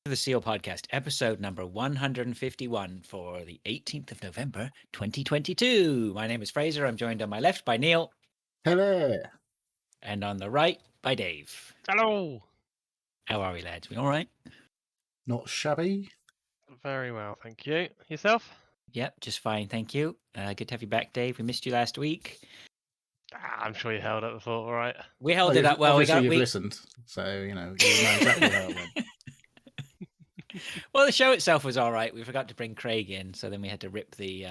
The Seal Podcast, episode number 151 for the 18th of November, 2022. My name is Fraser. I'm joined on my left by Neil. Hello. And on the right by Dave. Hello. How are we, lads? We all right? Not shabby. Very well, thank you. Yourself? Yep, just fine, thank you. Good to have you back, Dave. We missed you last week. I'm sure you held up the fort all right. We held it up well. Obviously, you've listened, so you know exactly how it went. Well, the show itself was all right. We forgot to bring Craig in, so then we had to rip the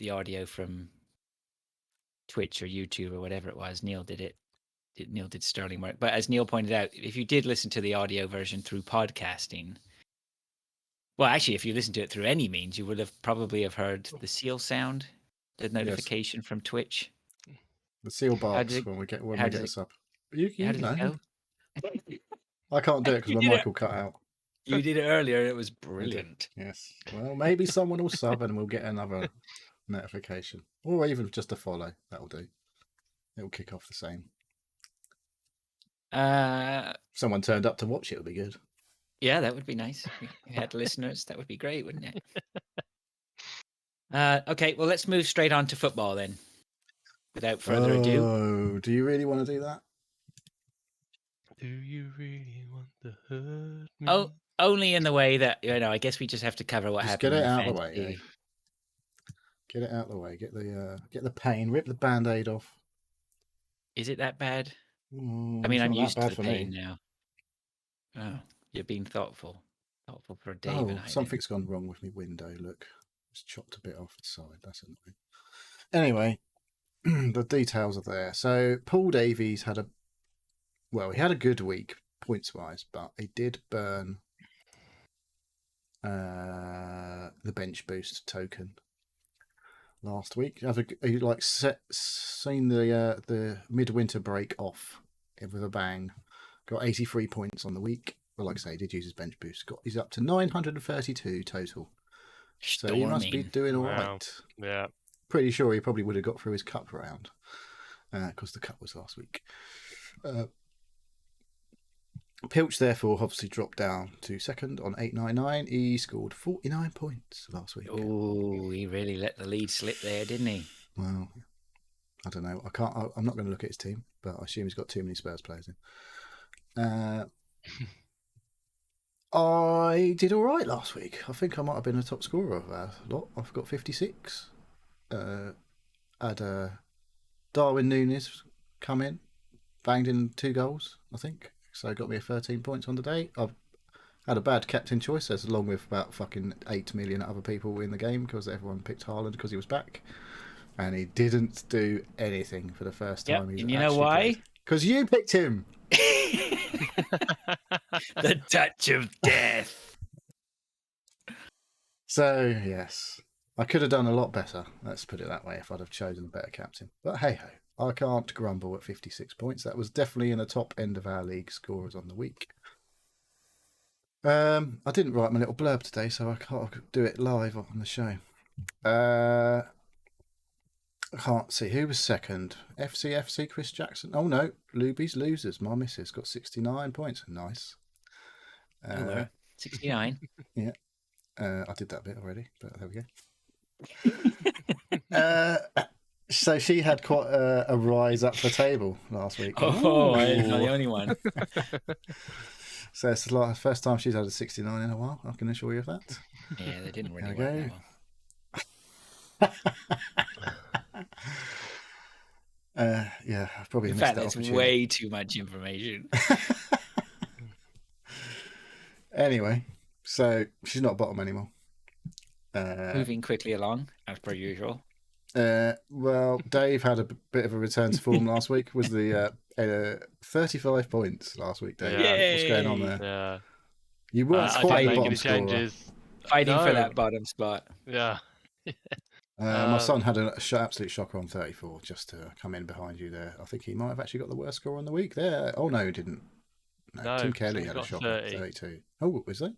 audio from Twitch or YouTube or whatever it was. Neil did it. Neil did sterling work. But as Neil pointed out, if you did listen to the audio version through podcasting, well, actually, if you listened to it through any means, you would have probably heard the seal sound, the notification from Twitch. The seal barks when we get a sub. You know. I can't do it because my mic will cut out. You did it earlier, and it was brilliant. Yes. Well, maybe someone will sub and we'll get another notification, or even just a follow. That'll do. It'll kick off the same. Someone turned up to watch it would be good. Yeah, that would be nice. If we had listeners, that would be great, wouldn't it? Okay, well, let's move straight on to football then. Without further ado. Oh, do you really want to do that? Do you really want to hurt me? Oh, only in the way that, I guess we just have to cover what happened. Get it out of the way. Yeah. Get it out of the way. Get the pain. Rip the Band-Aid off. Is it that bad? I mean, I'm used to the pain now. Oh, you're being thoughtful. Thoughtful for Dave and I. Something's gone wrong with my window. Look, it's chopped a bit off the side. That's annoying. Anyway, the details are there. So Paul Davies had a good week points-wise, but he did burn the bench boost token last week. He seen the midwinter break off with a bang. Got 83 points on the week. Well, like I say, he did use his bench boost. He's up to 932 total. So he must be doing all right. Yeah. Pretty sure he probably would have got through his cup round because the cup was last week. Pilch, therefore, obviously dropped down to second on 899. He scored 49 points last week. Oh, he really let the lead slip there, didn't he? Well, I don't know. I'm not going to look at his team, but I assume he's got too many Spurs players in. I did all right last week. I think I might have been the top scorer of a lot. I've got 56. Had Darwin Núñez come in, banged in 2 goals, I think. So got me 13 points on the day. I've had a bad captain choice, as along with about fucking 8 million other people in the game because everyone picked Haaland because he was back. And he didn't do anything for the first time. And you know why? Because you picked him. The touch of death. So, yes. I could have done a lot better, let's put it that way, if I'd have chosen a better captain. But hey-ho. I can't grumble at 56 points. That was definitely in the top end of our league scorers on the week. I didn't write my little blurb today, so I can't do it live on the show. I can't see. Who was second? FCFC Chris Jackson. Oh, no. Luby's Losers. My missus got 69 points. Nice. 69. Yeah. I did that bit already, but there we go. So she had quite a rise up the table last week. Oh, I'm not the only one. So it's like the first time she's had a 69 in a while. I can assure you of that. Yeah, they didn't really work well. Yeah, I've probably in missed fact, that that's opportunity. way too much information. Anyway, so she's not bottom anymore. Moving quickly along, as per usual. Well, Dave had a bit of a return to form last week. Was the 35 points last week, Dave? Yeah. What's going on there? Yeah. You weren't quite making bottom any scorer. changes. Fighting for that bottom spot. Yeah. My son had an absolute shocker on 34 just to come in behind you there. I think he might have actually got the worst score on the week there. Oh, no, he didn't. No, Tim Kelly had a shocker, 32. Oh, was he?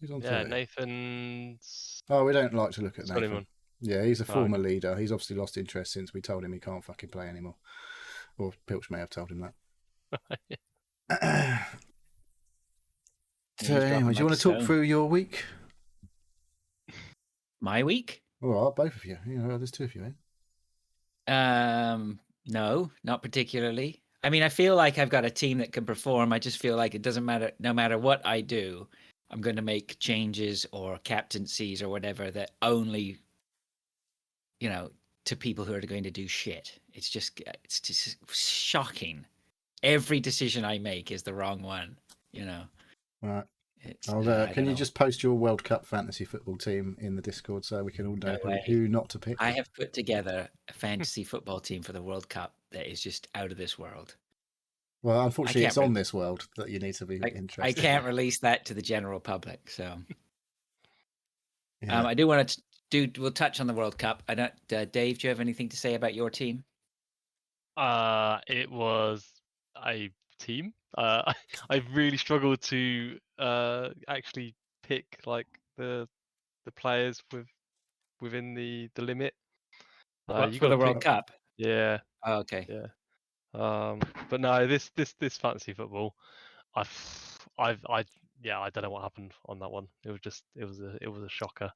He's on 30. Yeah, Nathan's... Oh, we don't like to look at Nathan. 21. Yeah, he's a former leader. He's obviously lost interest since we told him he can't fucking play anymore. Or Pilch may have told him that. So He's dropping anyway, do you like want a to talk stone. through your week? My week? All right, both of you. You know, there's two of you, eh? No, not particularly. I mean, I feel like I've got a team that can perform. I just feel like it doesn't matter. No matter what I do, I'm going to make changes or captaincies or whatever that only, to people who are going to do shit. It's just shocking. Every decision I make is the wrong one. Right. It's I Can don't you know. just post your World Cup fantasy football team in the Discord so we can all No know way. who not to pick? I have put together a fantasy football team for the World Cup that is just out of this world. Well, I unfortunately, can't. it's on this world that you need to be I interested. can't release that to the general public. So Yeah. I do want to do. We'll touch on the World Cup. I don't. Dave, do you have anything to say about your team? It was a team. I really struggled to actually pick like the players within the limit. What, You for got the to World pick. Cup? Yeah, Oh, okay. yeah. But no, this fantasy football, yeah, I don't know what happened on that one. It was a shocker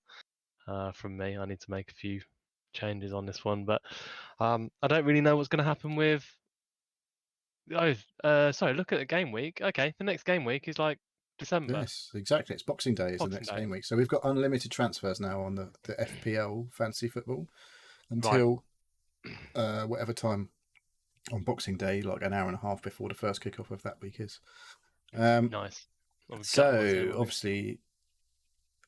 from me. I need to make a few changes on this one, but I don't really know what's going to happen with. Sorry, look at the game week. Okay, the next game week is like December. Yes, exactly. It's Boxing Day is the Boxing next Day. game week. So we've got unlimited transfers now on the FPL fantasy football until whatever time on Boxing Day, like an hour and a half before the first kickoff of that week is. Nice. Well, So obviously,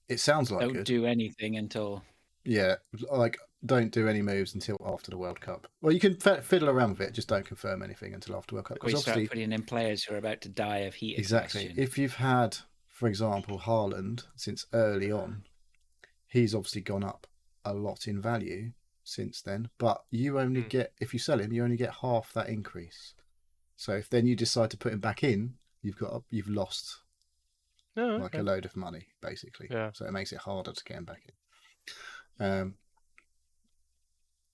it sounds like Don't good. do anything until. Yeah, like don't do any moves until after the World Cup. Well, you can fiddle around with it, just don't confirm anything until after World Cup. We Because start obviously, putting in players who are about to die of heat exactly, exhaustion. if you've had, for example, Haaland since early on, he's obviously gone up a lot in value since then. But you only get, if you sell him, you only get half that increase. So if then you decide to put him back in, you've lost like a load of money basically. Yeah. So it makes it harder to get him back in.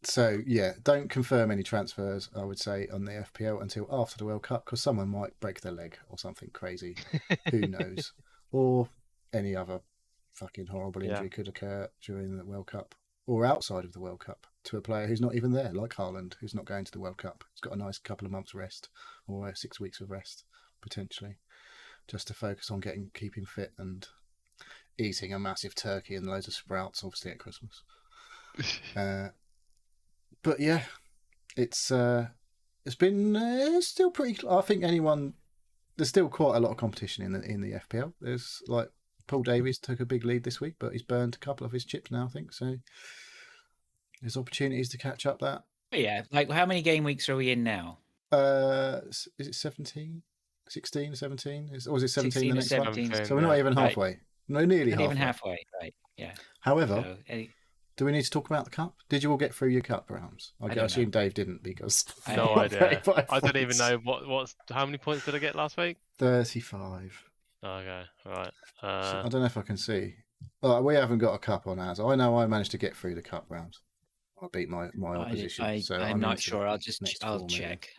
So yeah, don't confirm any transfers, I would say, on the FPL until after the World Cup, because someone might break their leg or something crazy. Who knows? Or any other fucking horrible injury could occur during the World Cup or outside of the World Cup to a player who's not even there, like Haaland, who's not going to the World Cup. He's got a nice couple of months rest or 6 weeks of rest potentially, just to focus on keeping fit and eating a massive turkey and loads of sprouts, obviously at Christmas. But yeah, it's been still pretty. I think there's still quite a lot of competition in the FPL. There's like Paul Davies took a big lead this week, but he's burned a couple of his chips now, I think. So there's opportunities to catch up that. Yeah, like how many game weeks are we in now? Is it 17? 16, 17? Or is it 17 the next 17, one? So we're not even halfway. Right. No, nearly not halfway. even halfway, right? Yeah. However, do we need to talk about the cup? Did you all get through your cup rounds? I assume Dave didn't because no idea. I don't even know what's how many points did I get last week? 35. Okay, right. So I don't know if I can see. We haven't got a cup on ours. I know I managed to get through the cup round. I beat my opposition. I'm not sure. I'll check.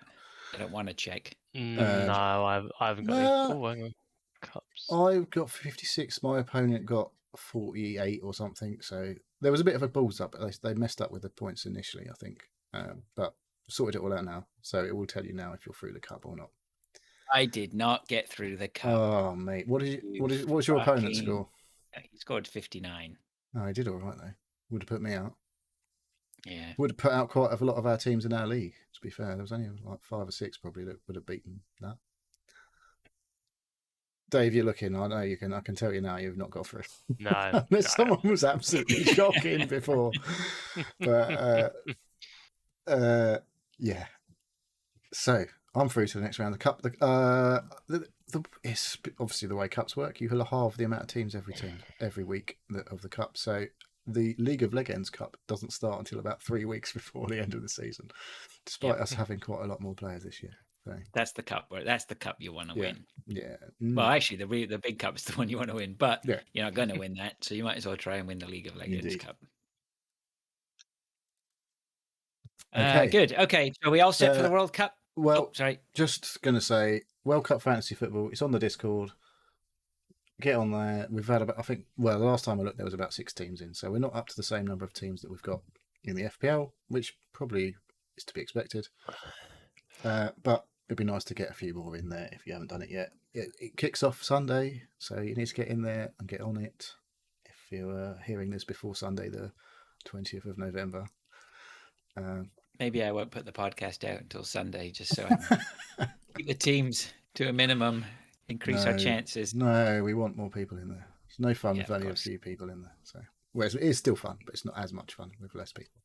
I don't want to check. No, I haven't got any. Oh, hang on. Cups. I've got 56. My opponent got 48 or something. So there was a bit of a balls up. They messed up with the points initially, I think. But sorted it all out now. So it will tell you now if you're through the cup or not. I did not get through the cup. Oh, mate. What's your opponent's score? He scored 59. Oh, he did all right, though. Would have put me out. Yeah. Would have put out quite a lot of our teams in our league, to be fair. There was only like 5 or 6 probably that would have beaten that. Dave, you're looking. I know you can. I can tell you now you've not got through. No. Someone was absolutely shocking before. But yeah. So I'm through to the next round. The cup. It's obviously the way cups work. You halve the amount of teams every week of the cup. So the League of Legends Cup doesn't start until about 3 weeks before the end of the season, despite us having quite a lot more players this year. So that's the cup. That's the cup you want to win. Yeah. Well, actually, the big cup is the one you want to win, but you're not going to win that, so you might as well try and win the League of Legends Cup. Okay. Good. Okay. So we all set for the World Cup? Well, sorry. Just going to say, World Cup Fantasy Football. It's on the Discord. get on there. We've had about, I think, well, the last time I looked, there was about 6 teams in, so we're not up to the same number of teams that we've got in the FPL, which probably is to be expected. But it'd be nice to get a few more in there if you haven't done it yet. It kicks off Sunday, so you need to get in there and get on it. If you're hearing this before Sunday, the 20th of November. Maybe I won't put the podcast out until Sunday, just so I can keep the teams to a minimum, increase our chances. No, we want more people in there. It's no fun with only a course. few people in there. So, whereas it is still fun, but it's not as much fun with less people.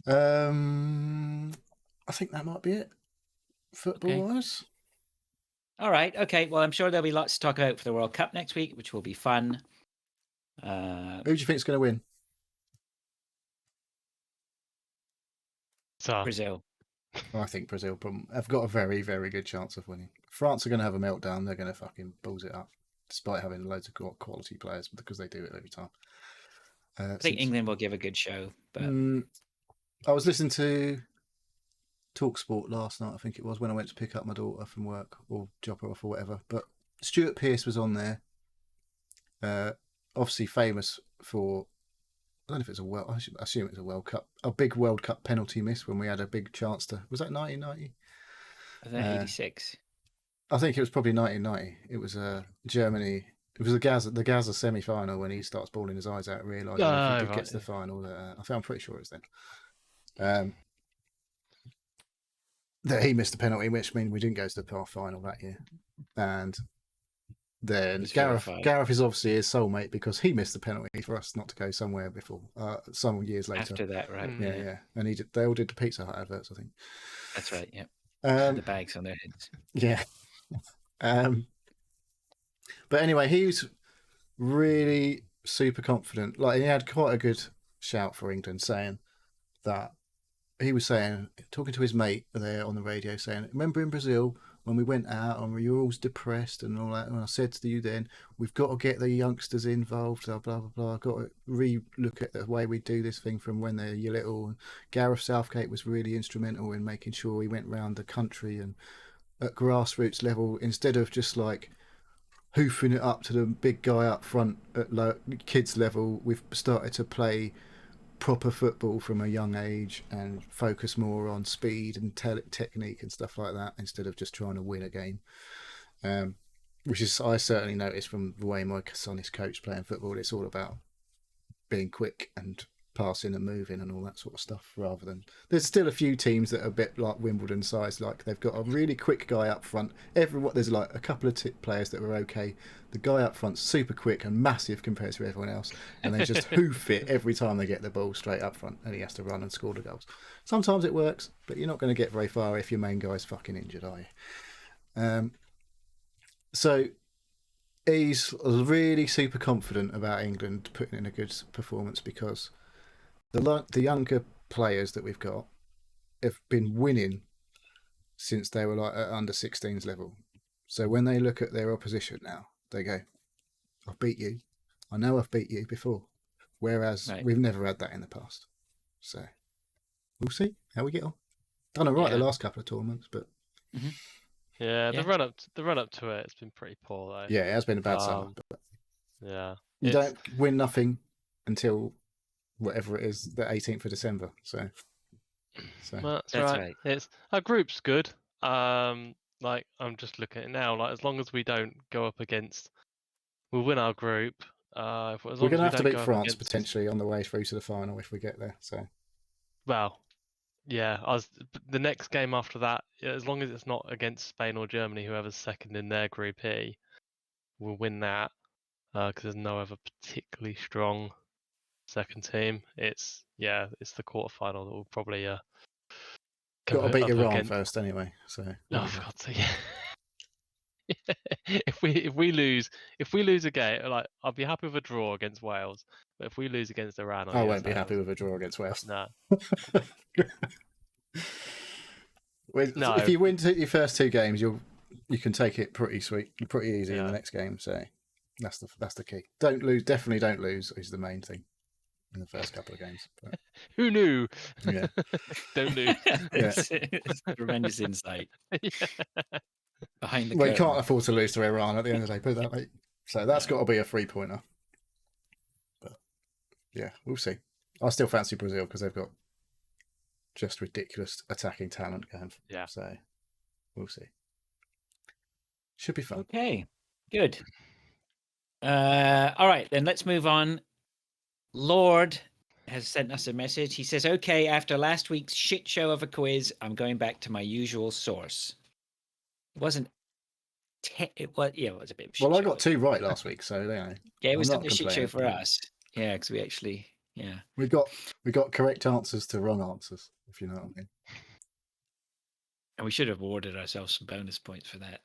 I think that might be it, football-wise. All right. Okay. Well, I'm sure there'll be lots to talk about for the World Cup next week, which will be fun. Who do you think is going to win? So Brazil. I think Brazil have got a very, very good chance of winning. France are going to have a meltdown. They're going to fucking balls it up, despite having loads of quality players, because they do it every time. I think England will give a good show. But I was listening to TalkSport last night, I think it was, when I went to pick up my daughter from work or drop her off or whatever. But Stuart Pearce was on there. Obviously famous for, I don't know if it's I assume it's a big World Cup penalty miss when we had a big chance to, was that 1990? Was that 86? I think it was probably 1990. It was Germany. It was the Gaza semi-final when he starts bawling his eyes out, realising if he did get to the final. I'm pretty sure it was then. That he missed the penalty, which means we didn't go to the final that year. And then Gareth is obviously his soulmate because he missed the penalty for us not to go somewhere before, some years later. After that, right? Yeah. And they all did the Pizza Hut adverts, I think. That's right, yeah. The bags on their heads. Yeah. But anyway, he was really super confident. Like, he had quite a good shout for England, saying that he was saying, talking to his mate there on the radio, saying, remember in Brazil when we went out and we were all depressed and all that, and I said to you then, we've got to get the youngsters involved, blah, blah, blah, got to re-look at the way we do this thing from when they're little. And Gareth Southgate was really instrumental in making sure we went round the country and at grassroots level, instead of just like hoofing it up to the big guy up front at kids level, we've started to play proper football from a young age and focus more on speed and technique and stuff like that instead of just trying to win a game, which is, I certainly noticed from the way my son is coached playing football. It's all about being quick and passing and moving and all that sort of stuff, rather than, there's still a few teams that are a bit like Wimbledon size, like they've got a really quick guy up front. There's like a couple of players that are okay. The guy up front's super quick and massive compared to everyone else, and they just hoof it every time they get the ball straight up front, and he has to run and score the goals. Sometimes it works, but you're not going to get very far if your main guy's fucking injured, are you? So he's really super confident about England putting in a good performance because the younger players that we've got have been winning since they were like at under 16s level. So when they look at their opposition now, they go, I've beat you. I know I've beat you before. Whereas we've never had that in the past. So we'll see how we get on. Done all right the last couple of tournaments, but the run up to it, it's been pretty poor though. Yeah, it has been a bad summer. But you don't win nothing until whatever it is, the 18th of December. So that's right. It's our group's good. Like I'm just looking at it now. Like as long as we don't go up against, we'll win our group. We're going to have to beat France potentially on the way through to the final if we get there. So, well, yeah. The next game after that, as long as it's not against Spain or Germany, whoever's second in their group E, we'll win that because there's no other particularly strong second team. It's the quarterfinal that will probably got to beat Iran first anyway. So I forgot to if we lose a game, like I'll be happy with a draw against Wales, but if we lose against Iran, I won't be happy with a draw against Wales. No. No. If you win your first 2 games, you can take it pretty easy in the next game. So that's the key. Don't lose. Definitely don't lose is the main thing in the first couple of games. But... Who knew? Yeah. Don't lose. It's tremendous insight. behind the Well, you curtain. can't afford to lose to Iran at the end of the day, put it that way. So that's got to be a 3-pointer. But yeah, we'll see. I still fancy Brazil because they've got just ridiculous attacking talent going. Yeah. So we'll see. Should be fun. Okay, good. All right, then let's move on. Lord has sent us a message. He says, "Okay, after last week's shit show of a quiz, I'm going back to my usual source." It wasn't. It was. Yeah, it was a bit. Of a shit Well, I show, got 2 right last week, so yeah, I'm it was not a shit show complaining. for us. Yeah, because we actually, yeah, We got correct answers to wrong answers, if you know what I mean. and we should have awarded ourselves some bonus points for that,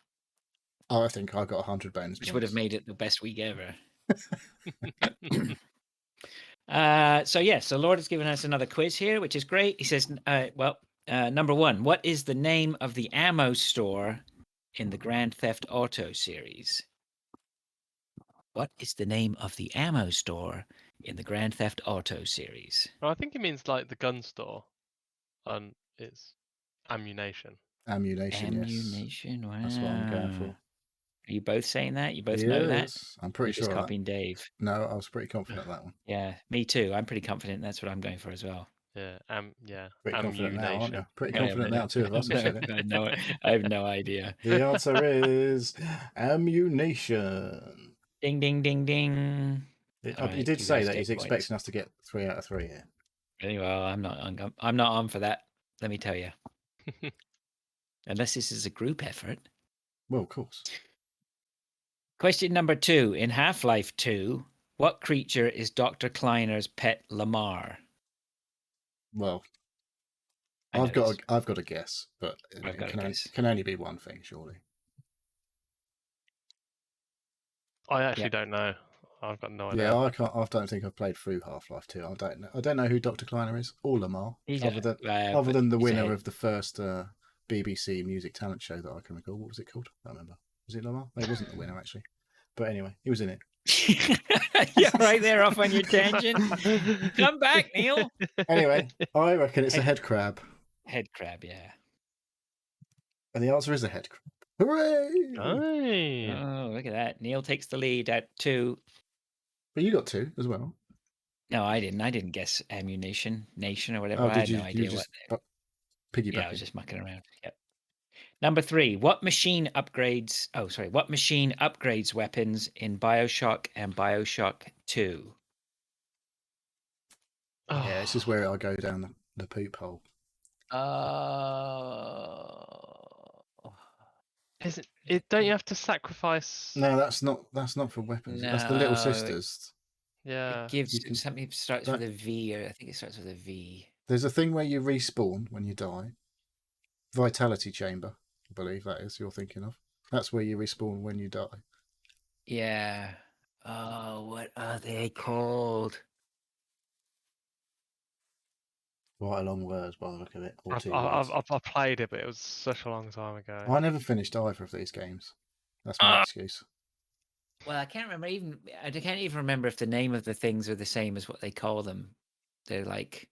Oh, I think I got 100 bonus which points. would have made it the best week ever. So Lord has given us another quiz here, which is great. He says, number one, what is the name of the ammo store in the Grand Theft Auto series? What is the name of the ammo store in the Grand Theft Auto series? I think he means like the gun store, and it's ammunition. Ammunition, yes. Ammunition. Wow. That's what I'm going for. Are you both saying that? You both know that? Yes, I'm pretty You're just sure of that. copying Dave. No, I was pretty confident of that one. Yeah, me too. I'm pretty confident that's what I'm going for as well. Yeah, Pretty confident now, aren't you? Pretty I have confident no- now, 2 of us have said it. I have no idea. The answer is ammunition. Ding, ding, ding, ding. He Alright, did you say guys that take he's points. expecting us to get 3 out of 3 here. Anyway, I'm not on for that. Let me tell you. Unless this is a group effort. Well, of course. Question number 2. In Half-Life 2, what creature is Dr. Kleiner's pet Lamar? Well, I know I've got a guess, but I've got a guess. can only be one thing, surely. I actually don't know. I've got no idea. Yeah, I don't think I've played through Half-Life 2. I don't know who Dr. Kleiner is or Lamar, other than the winner of the first BBC music talent show that I can recall. What was it called? I don't remember. Was it Lamar? No, it wasn't the winner actually. But anyway, he was in it. Yeah, right there off on your tangent. Come back, Neil. Anyway, I reckon it's a head crab. Head crab, yeah. And the answer is a head crab. Hooray! Nice. Oh, look at that. Neil takes the lead at 2. But you got 2 as well. No, I didn't. I didn't guess ammunition, nation, or whatever. Oh, I did had you? no idea You just what. piggybacking. Yeah, I was just mucking around. Yep. Number 3. What machine upgrades? Oh, sorry. What machine upgrades weapons in BioShock and BioShock 2? Yeah, this is where I go down the poop hole. Isn't it? Don't you have to sacrifice? No, that's not for weapons. That's the Little No, Sisters. Yeah. It gives You can- something that starts with a V, or I think it starts with a V. There's a thing where you respawn when you die. Vitality chamber, I believe that is you're thinking of. That's where you respawn when you die. Yeah. Oh, what are they called? Quite a long word by the look of it. Or I've, 2 I've, words. I've played it, but it was such a long time ago. I never finished either of these games. That's my excuse. Well, I can't remember even. I can't even remember if the name of the things are the same as what they call them. They're like,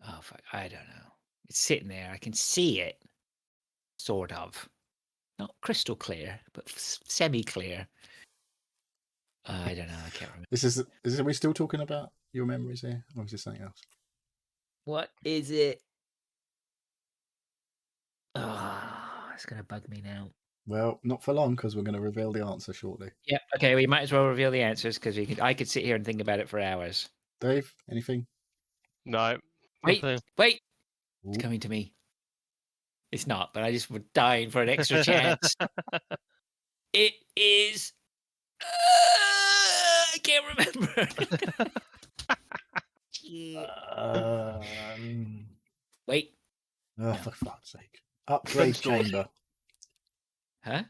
oh fuck, I don't know. It's sitting there. I can see it, sort of. Not crystal clear, but semi-clear. I don't know. I can't remember. Are we still talking about your memories here, or is this something else? What is it? Oh, it's gonna bug me now. Well, not for long because we're going to reveal the answer shortly. Yeah. Okay. We might as well reveal the answers because I could sit here and think about it for hours. Dave, anything? No. Wait. Nothing. Wait. Ooh. It's coming to me. It's not, but I just would dying for an extra chance. It is. I can't remember. Wait. Oh, for fuck's sake! Upgrade chamber. Huh?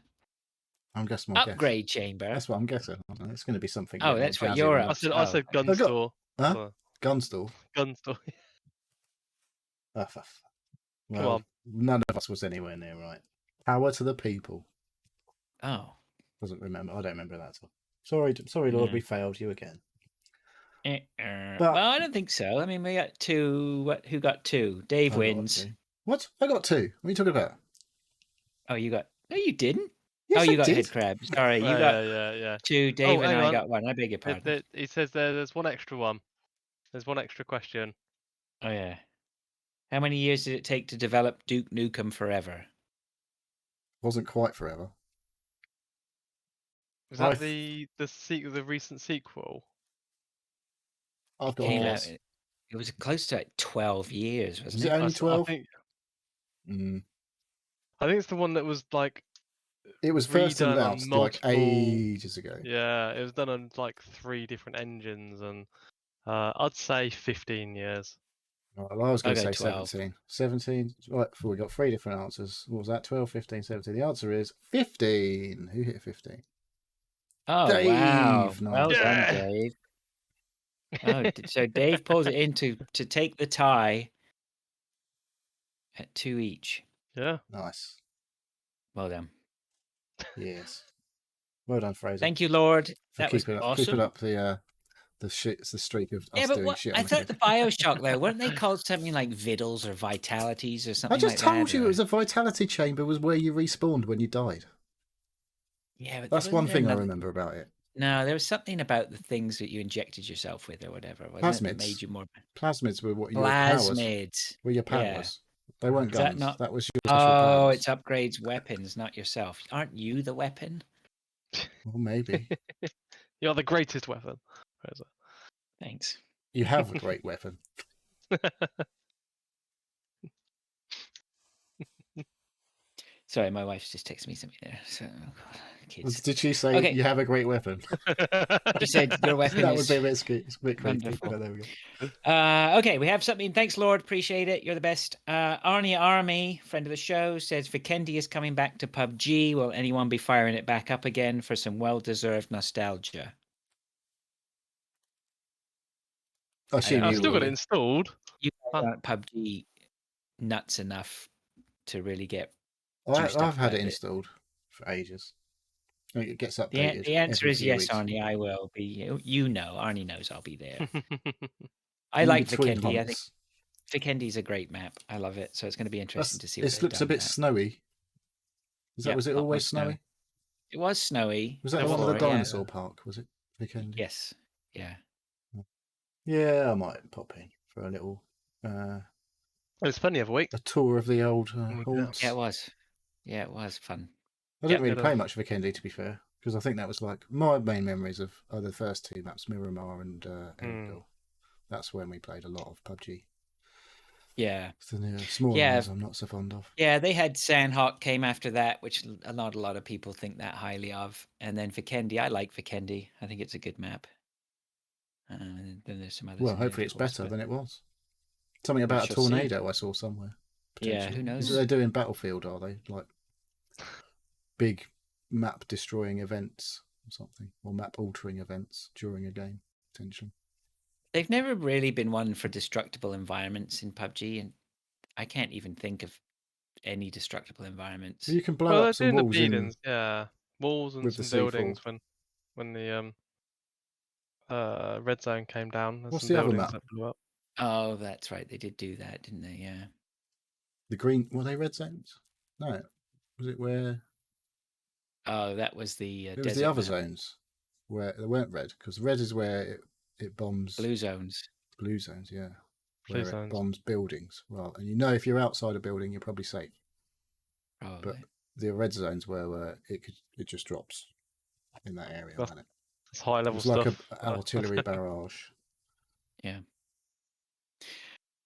I'm guessing. My Upgrade guess. chamber. That's what I'm guessing. It's going to be something. Oh, that's what you're up. I said gun store. Huh? Gun store. Gun store. Oh, well, Come on. None of us was anywhere near right. Power to the people. Oh. I don't remember that at all. Sorry, Lord, we failed you again. Well, I don't think so. I mean, we got 2. Who got 2? Dave wins. What? I got 2. What are you talking about? Oh, you got. No, you didn't. Yes, You I got did. head crab. Sorry, you Oh, got yeah. 2. Dave and hang I on. got 1. I beg your pardon. He says there's one extra one. There's one extra question. Oh yeah. How many years did it take to develop Duke Nukem Forever? Wasn't quite forever. Was that I the recent sequel? I've got a Came out. guess. It was close to 12 years, Was wasn't it it? only 12? I Mm. think it's the one that was like It was first redone on announced like multiple. ages ago. Yeah, it was done on like 3 different engines, and I'd say 15 years. Well, I was going I'll to go say 12. 17. 17. Right, we got 3 different answers. What was that? 12, 15, 17. The answer is 15. Who hit 15? Oh wow! Dave. Well Nice. done, Yeah. Dave. Oh, so Dave pulls it in to take the tie at 2 each. Yeah. Nice. Well done. Yes. Well done, Fraser. Thank you, Lord. For That was keeping awesome. up the streak of Yeah, us but doing what shit I on the thought quiz. the Bioshock though, weren't they called something like Viddles or Vitalities or I something just like told that? you or- it was a vitality chamber was where you respawned when you died. Yeah, but That's one wasn't there thing I another- remember about it. No, there was something about the things that you injected yourself with or whatever, wasn't it? That made Plasmids. you more Plasmids were what your powers. plasmids. Were your Yeah. powers. They weren't Is that guns. not? That was your special Oh, powers. it's upgrades weapons, not yourself. Aren't you the weapon? Well, maybe. You're the greatest weapon. Fraser. Thanks. You have a great weapon. Sorry, my wife's just texted me something there. So, oh God, kids. Did she say Okay. you have a great weapon? She said your weapon That is would be a bit creepy, wonderful. but there we go. Okay, we have something. Thanks, Lord. Appreciate it. You're the best. Arnie Army, friend of the show, says Vikendi is coming back to PUBG. Will anyone be firing it back up again for some well-deserved nostalgia? I assume I've you still will got it be. installed. You guys aren't PUBG nuts enough to really get. I've up had about it it. installed for ages. It gets The updated. answer every is few yes, weeks. Arnie. I will be. You know, Arnie knows I'll be there. I In like between Vikendi. I think hunts. Vikendi's a great map. I love it. So it's going to be interesting to see. What It they've looks a done bit with that. snowy. Yeah, Was it lot more always snow. snowy? It was snowy. Was that the It one with the was, yeah. dinosaur park? Was it Vikendi? Yes. Yeah. Yeah, I might pop in for a little It was funny the other week. a tour of the old Yeah. haunts. Yeah, it was. Yeah, it was fun. I didn't really it play is. much Vikendi, to be fair, because I think that was like my main memories of the first 2 maps, Miramar and Ereville. That's when we played a lot of PUBG. Yeah. The smaller Yeah. ones I'm not so fond of. Yeah, they had Sandhawk came after that, which not a lot of people think that highly of. And then Vikendi, I like Vikendi. I think it's a good map. And then there's some others. Well, in there, hopefully of it's course, better but than it was. Something about a shall see. tornado I saw somewhere. Yeah, who knows? They're doing Battlefield, are they? Like big map destroying events or something, or map altering events during a game, potentially. They've never really been one for destructible environments in PUBG, and I can't even think of any destructible environments. You can blow up some they're doing walls the in. beatings, yeah, walls and with the some buildings C4. when the red zone came down. There's What's some the other buildings map? that blew up. Oh, that's right. They did do that, didn't they? Yeah. The green, were they red zones? No. Was it where? Oh, that was the It was desert the other map. zones where they weren't red, because red is where it bombs. Blue zones. Blue zones, yeah. Blue Where zones. it bombs buildings. Well, and you know if you're outside a building, you're probably safe. Probably. But the red zones where it just drops in that area. That's- Wasn't it? It's high It level was like stuff. an artillery barrage. Yeah.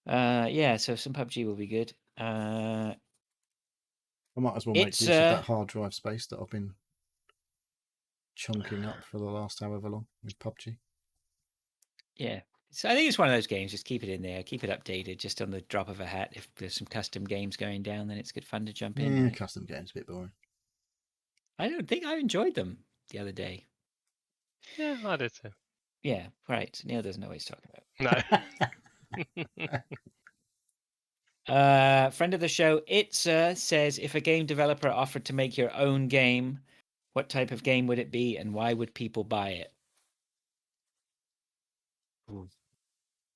Yeah, so some PUBG will be good. I might as well make It's, use of that hard drive space that I've been chunking up for the last however long with PUBG. Yeah. So I think it's one of those games, just keep it in there, keep it updated, just on the drop of a hat. If there's some custom games going down, then it's good fun to jump in. Yeah, Right? custom games a bit boring. I don't think I enjoyed them the other day. Yeah, I did too. Yeah, right. Neil doesn't know what he's talking about. No. Friend of the show, Itza says, if a game developer offered to make your own game, what type of game would it be and why would people buy it? Ooh,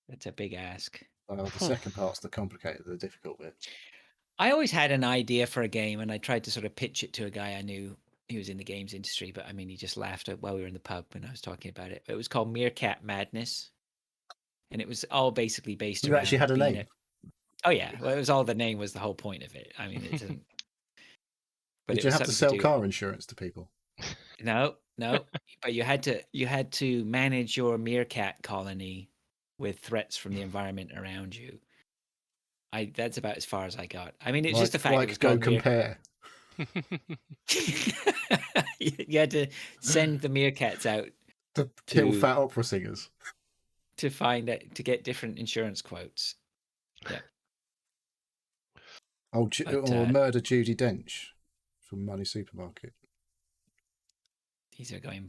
that's a big ask. Well, the second part's the complicated, the difficult bit. I always had an idea for a game, and I tried to sort of pitch it to a guy I knew who was in the games industry. But I mean, he just laughed while we were in the pub when I was talking about it. It was called Meerkat Madness, and it was all basically based You actually around had a being name. Oh yeah, well, it was all the name was the whole point of it. I mean, it didn't. But Did it you was have to something sell do. car insurance to people? No, but you had to manage your meerkat colony with threats from the environment around you. That's about as far as I got. I mean, it's just the fact it was Go called compare. You had to send the meerkats out To kill fat opera singers. to find it to get different insurance quotes. Yeah. Or murder Judi Dench from Money Supermarket. These are going.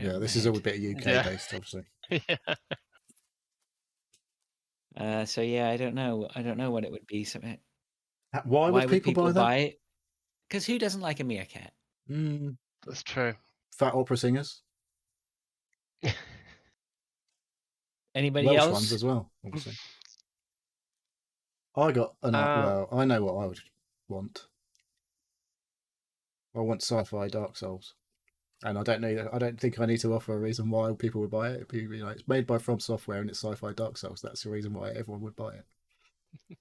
Yeah, this is all a bit UK based, obviously. Yeah. So yeah, I don't know. I don't know what it would be. Something. Why would people buy it? Because who doesn't like a meerkat? That's true. Fat opera singers. Anybody Welsh else? ones as well, obviously. I got an well, I know what I would want. I want sci-fi Dark Souls, and I don't think I need to offer a reason why people would buy it. It'd be, it's made by From Software and it's sci-fi Dark Souls. That's the reason why everyone would buy it.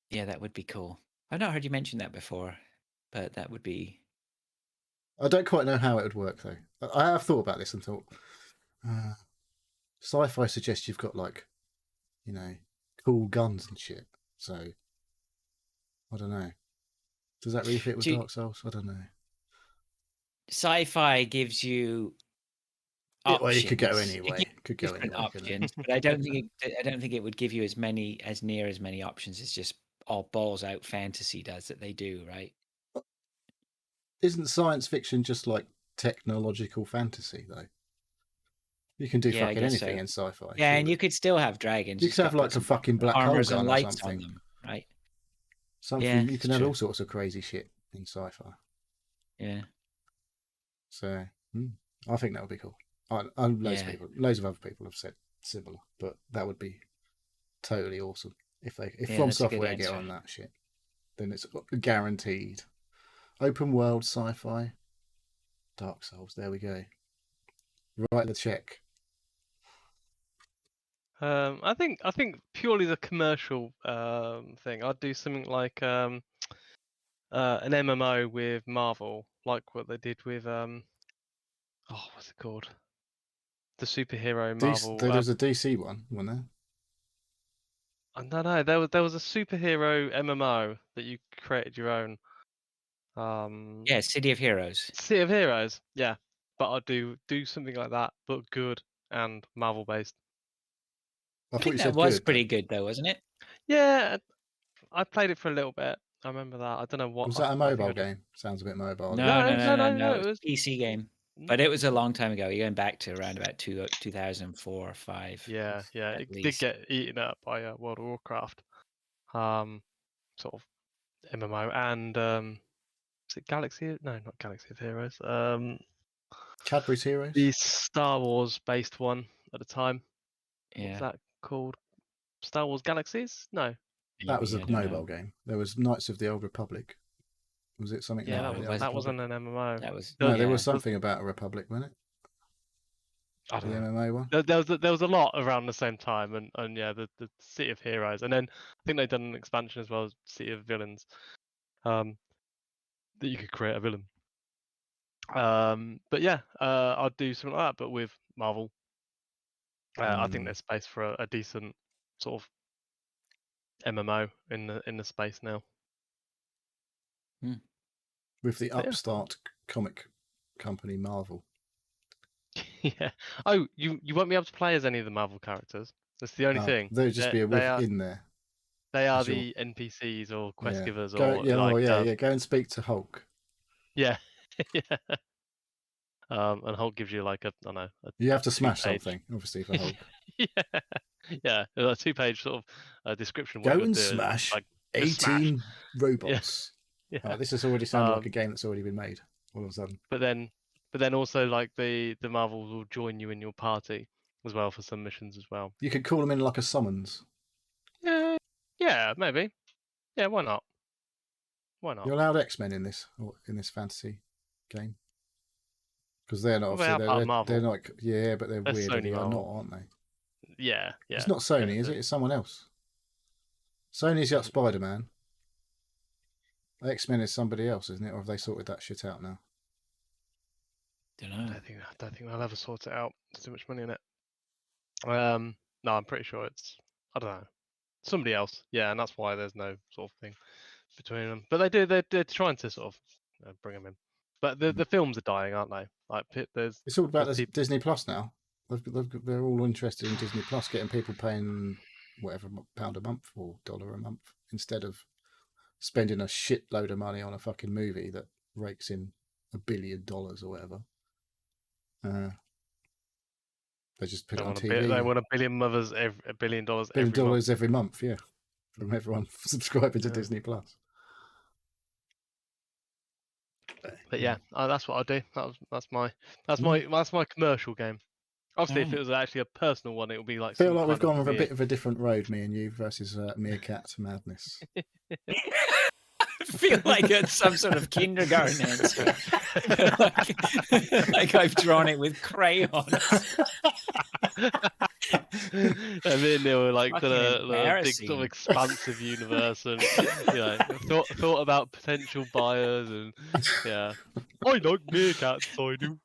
Yeah, that would be cool. I've not heard you mention that before, but that would be. I don't quite know how it would work though. I have thought about this and thought, sci-fi suggests you've got cool guns and shit. So I don't know. Does that really fit with Dark Souls? I don't know. Sci-fi gives you options. Well, you could go anyway. Options, but I don't think it would give you as many options as just all balls out fantasy does that they do, right? Isn't science fiction just like technological fantasy though? You can do fucking anything in sci-fi. Yeah, surely. And you could still have dragons. You could have like a fucking black hole gun or something. On them, right? Something you can have all sorts of crazy shit in sci-fi. Yeah. So I think that would be cool. Loads of other people have said similar, but that would be totally awesome if From Software get on that shit. Then it's guaranteed. Open world sci-fi, Dark Souls. There we go. Write the check. I think purely the commercial thing. I'd do something like an MMO with Marvel, like what they did with what's it called? The superhero Marvel. There was a DC one, wasn't there? I don't know. There was a superhero MMO that you created your own. Yeah, City of Heroes. City of Heroes, yeah. But I'd do something like that, but good and Marvel based. I think that was pretty good though, wasn't it? Yeah, I played it for a little bit. I remember that. I don't know what. Was that a mobile game? Sounds a bit mobile. No. It was a PC game. But it was a long time ago. You're going back to around about 2004 or 5. Yeah. It did get eaten up by World of Warcraft, sort of MMO, and is it Galaxy? No, not Galaxy of Heroes. Cadbury's Heroes. The Star Wars based one at the time. Yeah. What was that called? Star Wars Galaxies? No. That was a mobile game. There was Knights of the Old Republic. Was it something? Yeah, that wasn't an MMO. That was there was something about a Republic, wasn't it? I don't know. MMO one. There was a lot around the same time, and yeah, the City of Heroes, and then I think they've done an expansion as well, City of Villains, that you could create a villain. But yeah, I'd do something like that, but with Marvel. I think there's space for a decent sort of MMO in the space now. With the upstart comic company Marvel. Yeah. Oh, you won't be able to play as any of the Marvel characters. That's the only thing. There'll just be in there. They are the NPCs or quest givers Go and speak to Hulk. Yeah. Yeah. And Hulk gives you like you have to smash something, obviously, for Hulk. Yeah, a 2-page sort of description. Go and smash 18 robots. Yeah. This has already sounded like a game that's already been made all of a sudden. But then also like the Marvels will join you in your party as well for some missions as well. You could call them in like a summons. Yeah, maybe. Yeah, why not? Why not? You're allowed X-Men in this fantasy game because they're not Well, they obviously are part of they're Marvel. not but they're They're weird if Sony they are not, Marvel. aren't they? Yeah. It's not Sony, is it? It's someone else. Sony's got Spider-Man. X-Men is somebody else, isn't it? Or have they sorted that shit out now? Don't I know. don't think they'll ever sort it out. There's too much money in it. No, I'm pretty sure it's, I don't know, somebody else. Yeah, and that's why there's no sort of thing between them. But they're trying to sort of bring them in. But the films are dying, aren't they? Like there's It's all about there's people. Disney Plus now. They're all interested in Disney Plus, getting people paying whatever £1 a month or $1 a month instead of spending a shitload of money on a fucking movie that rakes in $1 billion or whatever. They just put it on TV. They want $1 billion $1 billion $1 every billion month. every month, yeah, from everyone subscribing to Yeah. Disney Plus. But yeah, that's what I'll do. That's my commercial game. Obviously, if it was actually a personal one, it would be like. I feel some like we've kind of gone with a weird... bit of a different road, me and you, versus Meerkat Madness. I feel like it's some sort of kindergarten answer. like I've drawn it with crayons. I mean, they were like the big sort of embarrassing. expansive universe, and thought about potential buyers, and yeah, I like meerkats, I do.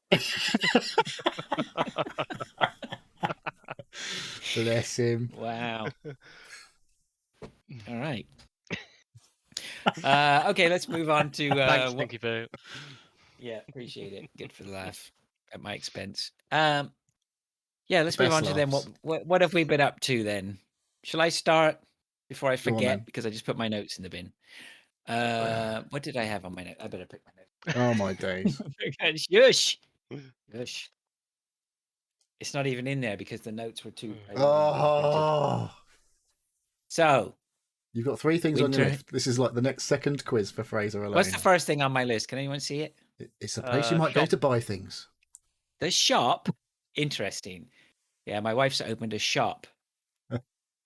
Bless him. Wow. All right. Okay, let's move on to. Thanks, Stinky Poo. Yeah, appreciate it. Good for the laugh at my expense. Yeah, let's move on to then. What have we been up to then? Shall I start before I forget? Because I just put my notes in the bin. What did I have on my note? I better pick my notes. Oh my days. Shush. Shush. It's not even in there because the notes were too. So you've got 3 things on your list. This is like the next second quiz for Fraser alone. What's the first thing on my list? Can anyone see it? It's a place you might go to buy things. The shop. Interesting. Yeah, my wife's opened a shop.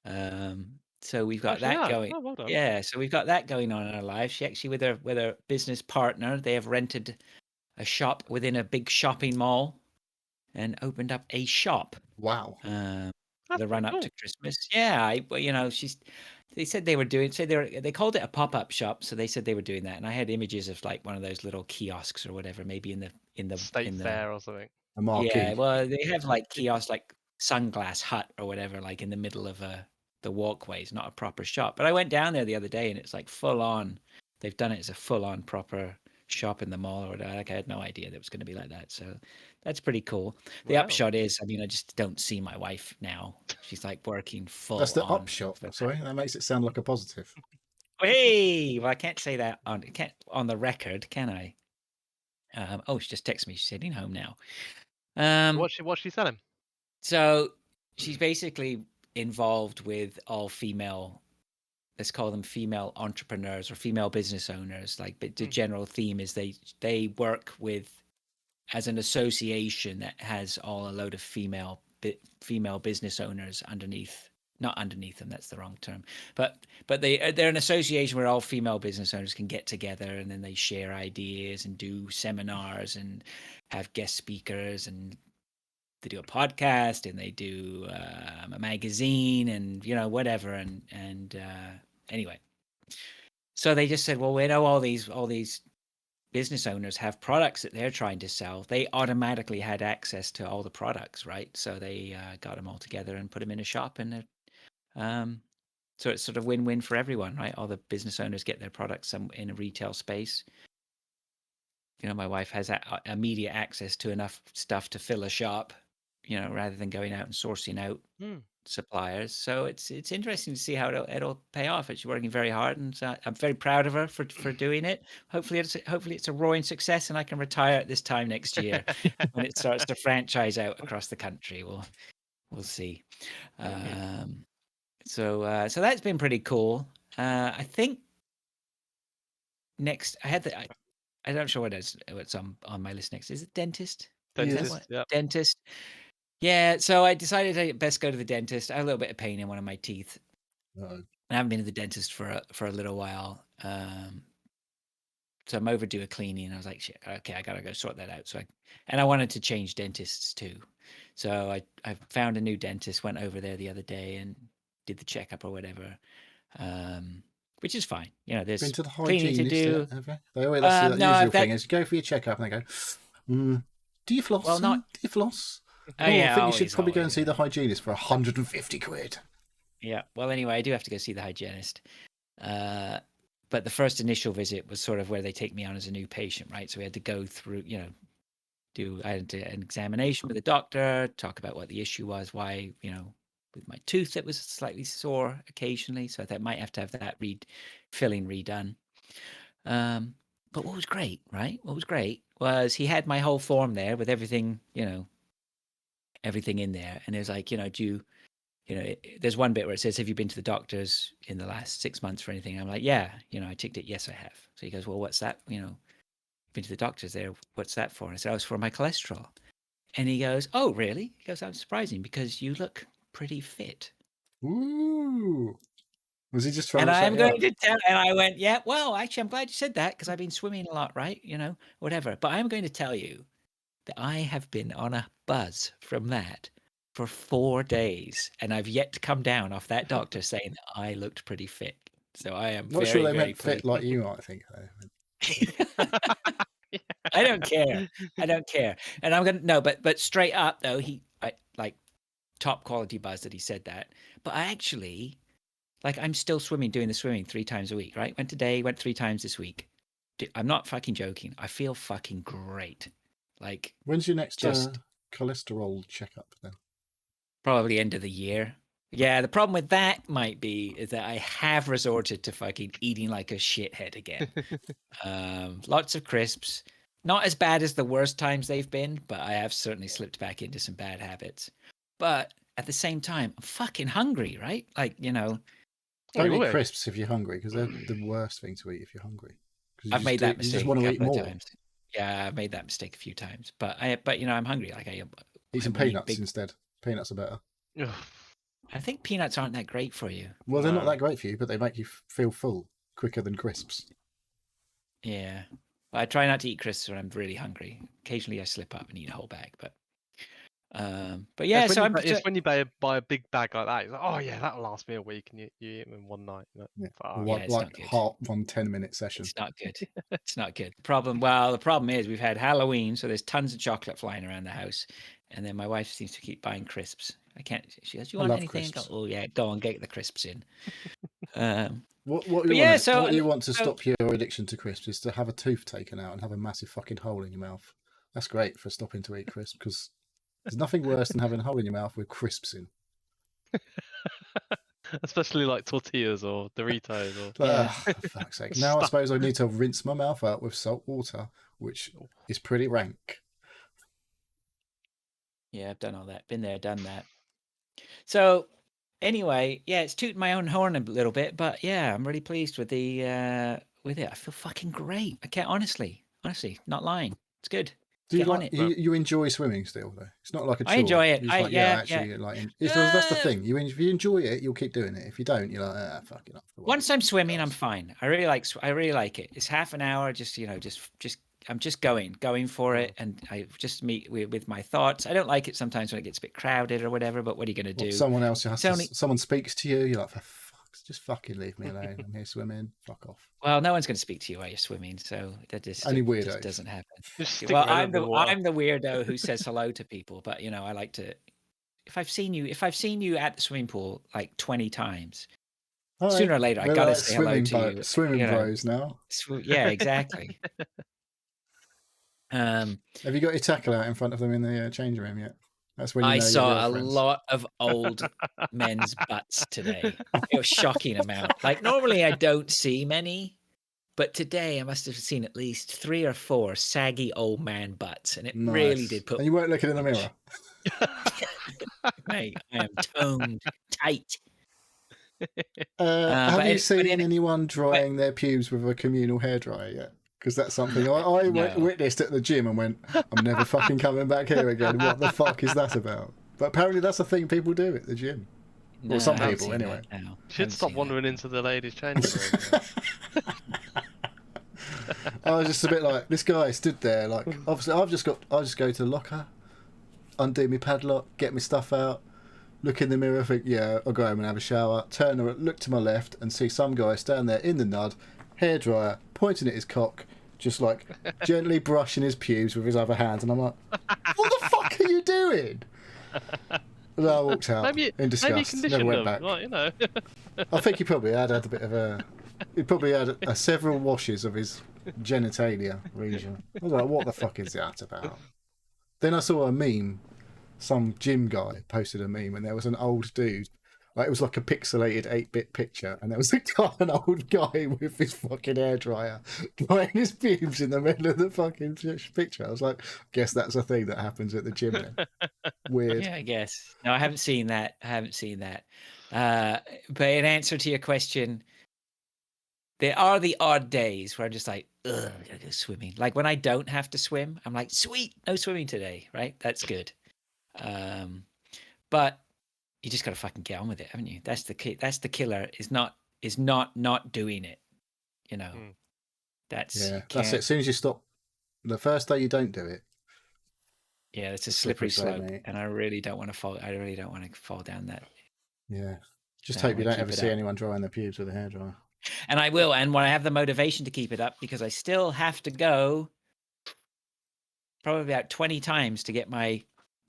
So we've got that going. Oh, well done. Yeah, so we've got that going on in our lives. She actually, with her business partner, they have rented a shop within a big shopping mall and opened up a shop. Wow. The run up to Christmas. Yeah, they said they were doing. They called it a pop up shop. So they said they were doing that, and I had images of like one of those little kiosks or whatever, maybe in the State Fair or something. A marquee. Yeah, well, they have like kiosks, like Sunglass Hut or whatever, like in the middle of the walkways, not a proper shop. But I went down there the other day, and it's like full on. They've done it as a full on proper shop in the mall or whatever. Like I had no idea that it was going to be like that. So that's pretty cool. The upshot is, I mean, I just don't see my wife now. She's like working full. That's the upshot. Sorry, that makes it sound like a positive. Hey, well, I can't say that on the record, can I? She just texted me. She's heading home now. What's she selling? So she's basically involved with all female, let's call them female entrepreneurs or female business owners. Like, but the general theme is they work with as an association that has a load of female business owners underneath. Not underneath them, that's the wrong term. But they're an association where all female business owners can get together, and then they share ideas and do seminars and have guest speakers, and they do a podcast, and they do a magazine, and whatever. And anyway, so they just said, well, we know all these business owners have products that they're trying to sell. They automatically had access to all the products, right? So they got them all together and put them in a shop, and so it's sort of win-win for everyone, right? All the business owners get their products in a retail space. My wife has immediate access to enough stuff to fill a shop, rather than going out and sourcing out suppliers. So it's interesting to see how it'll pay off. She's working very hard, and so I'm very proud of her for doing it. Hopefully it's a roaring success, and I can retire at this time next year when it starts to franchise out across the country. We'll see. So that's been pretty cool. I think next I had I'm not sure what's on my list next. Is it dentist? Dentist. Yeah. So I decided I best go to the dentist. I had a little bit of pain in one of my teeth. I haven't been to the dentist for a little while. so I'm overdue a cleaning. And I was like, shit, okay, I gotta go sort that out. And I wanted to change dentists too. So I found a new dentist, went over there the other day and did the checkup or whatever, which is fine. You know, Been there's to the cleaning to hygienist do. yet, have you? They always, that's the No, usual that, thing is you go for your checkup and they go, do you floss? well, not. Do you floss? Oh I yeah, think you should always, probably go and always. see the hygienist for 150 quid. Yeah. Well, anyway, I do have to go see the hygienist. But the first initial visit was sort of where they take me on as a new patient, right? So we had to go through, you know, I had an examination with the doctor, talk about what the issue was, why, you know, with my tooth that was slightly sore occasionally. So I thought I might have to have that filling redone. But what was great, right? What was great was he had my whole form there with everything, you know, everything in there. And it was like, you know, there's one bit where it says, have you been to the doctors in the last 6 months for anything? I'm like, yeah, you know, I ticked it. Yes, I have. So he goes, well, what's that? You know, been to the doctors there. What's that for? And I said, oh, it's for my cholesterol. And he goes, oh, really? He goes, that's surprising because you look pretty fit. Ooh. Was he just trying And to shut I'm you up? going to tell, and I went, yeah, well, actually, I'm glad you said that because I've been swimming a lot, right? You know, whatever. But I'm going to tell you that I have been on a buzz from that for 4 days, and I've yet to come down off that doctor saying that I looked pretty fit. So I am Not sure very, they very meant fit pleased. like you might think, though. I don't care. I don't care. And I'm gonna no, but straight up though, I like top quality buzz that he said that. But I actually like I'm still doing the swimming 3 times a week, right? Went today, went 3 times this week. I'm not fucking joking. I feel fucking great. Like When's your next just cholesterol checkup then? probably end of the year. Yeah, the problem with that might be is that I have resorted to fucking eating like a shithead again. Lots of crisps. Not as bad as the worst times they've been, but I have certainly slipped back into some bad habits. But at the same time, I'm fucking hungry, right? Like, you know, Don't eat always. crisps if you're hungry because they're the worst thing to eat if you're hungry. Because I've made that you just mistake want a to eat couple of more. times. Yeah, I've made that mistake a few times. But you know, I'm hungry. Like Eat some wanna eat peanuts instead. Peanuts are better. Ugh. I think peanuts aren't that great for you. Well, they're not No. that great for you, but they make you feel full quicker than crisps. Yeah. I try not to eat crisps when I'm really hungry. Occasionally I slip up and eat a whole bag, but yeah, It's when so you, it's when you buy a big bag like that. It's like, oh yeah, that'll last me a week, and you eat them in one night. Yeah. Fuck. Or it's like not good. one 10-minute session. It's not good. It's not good. The problem is we've had Halloween, so there's tons of chocolate flying around the house. And then my wife seems to keep buying crisps. I can't. She goes, "You I want love anything?" I crisps. go, "Oh yeah, go on, get the crisps in." What But you yeah, want? so What you want to so stop your addiction to crisps is to have a tooth taken out and have a massive fucking hole in your mouth. That's great for stopping to eat crisps because there's nothing worse than having a hole in your mouth with crisps in. Especially like tortillas or Doritos or. yeah, For fuck's sake! Now I Stuff. suppose I need to rinse my mouth out with salt water, which is pretty rank. yeah, I've done all that. Been there, done that. So anyway, yeah, it's tooting my own horn a little bit, but yeah, I'm really pleased with with it. I feel fucking great. I can't honestly, not lying. It's good. Do you Get on like it. you enjoy swimming still though? It's not like a chore. I enjoy it. You're just like, Yeah. actually, like that's the Uh, thing. If you enjoy it, you'll keep doing it. If you don't, you're like, fuck it up. Once I'm swimming, I'm fine. I really like it. It's half an hour, just I'm just going for it, and I just meet with my thoughts. I don't like it sometimes when it gets a bit crowded or whatever. But what are you going to do? Someone else someone speaks to you. You're like, for fuck's, just fucking leave me alone. I'm here swimming. Fuck off. Well, no one's going to speak to you while you're swimming, so that Only just weirdos. doesn't happen. Just stick Well, right under the water. I'm the weirdo who says hello to people, but you know, I like to. If I've seen you at the swimming pool like 20 times, All sooner right. or later I We're gotta like say hello to you. Swimming you know. bros now. Yeah, exactly. Have you got your tackle out in front of them in the changing room yet? That's when you know I your saw a girlfriends. lot of old men's butts today. It was shocking amount. Like normally I don't see many, but today I must have seen at least 3 or 4 saggy old man butts, and it really Nice. did put. And you weren't looking in the mirror. Mate, I am toned tight. Have you seen but anyone drying their pubes with a communal hairdryer yet? Because that's something I No. witnessed at the gym and went, I'm never fucking coming back here again. What the fuck is that about? But apparently that's a thing people do at the gym. No, Or some I haven't people, seen anyway. that, no. Should stop wandering into the ladies' changing room. I was just a bit like, this guy stood there, like, obviously I just go to the locker, undo my padlock, get my stuff out, look in the mirror, think, yeah, I'll go home and have a shower, turn around, look to my left and see some guy stand there in the nud, hairdryer, pointing at his cock, just like gently brushing his pubes with his other hand, and I'm like, what the fuck are you doing? And I walked out maybe in disgust. maybe Never condition went them, back. like, you know. I think he probably had a bit of a. He probably had several washes of his genitalia region. I was like, what the fuck is that about? Then I saw a meme. Some gym guy posted a meme, and there was an old dude. Like, it was like a pixelated 8-bit picture, and there was an old guy with his fucking hairdryer drying his pubes in the middle of the fucking picture. I was like, guess that's a thing that happens at the gym then. Weird. Yeah, I guess. No, I haven't seen that. But in answer to your question, there are the odd days where I'm just like, ugh, I gotta go swimming. Like when I don't have to swim, I'm like, sweet, no swimming today, right? That's good. But you just gotta fucking get on with it, haven't you? That's the key. That's the killer. Is not doing it. You know, that's Yeah, that's it. As soon as you stop, the first day you don't do it. Yeah, it's a slippery slope, mate. and I really don't want to fall. I really don't want to fall down that. Yeah, just No, I hope you wanna don't keep ever it see up. anyone drying their pubes with a hairdryer. And I will. And when I have the motivation to keep it up, because I still have to go probably about 20 times to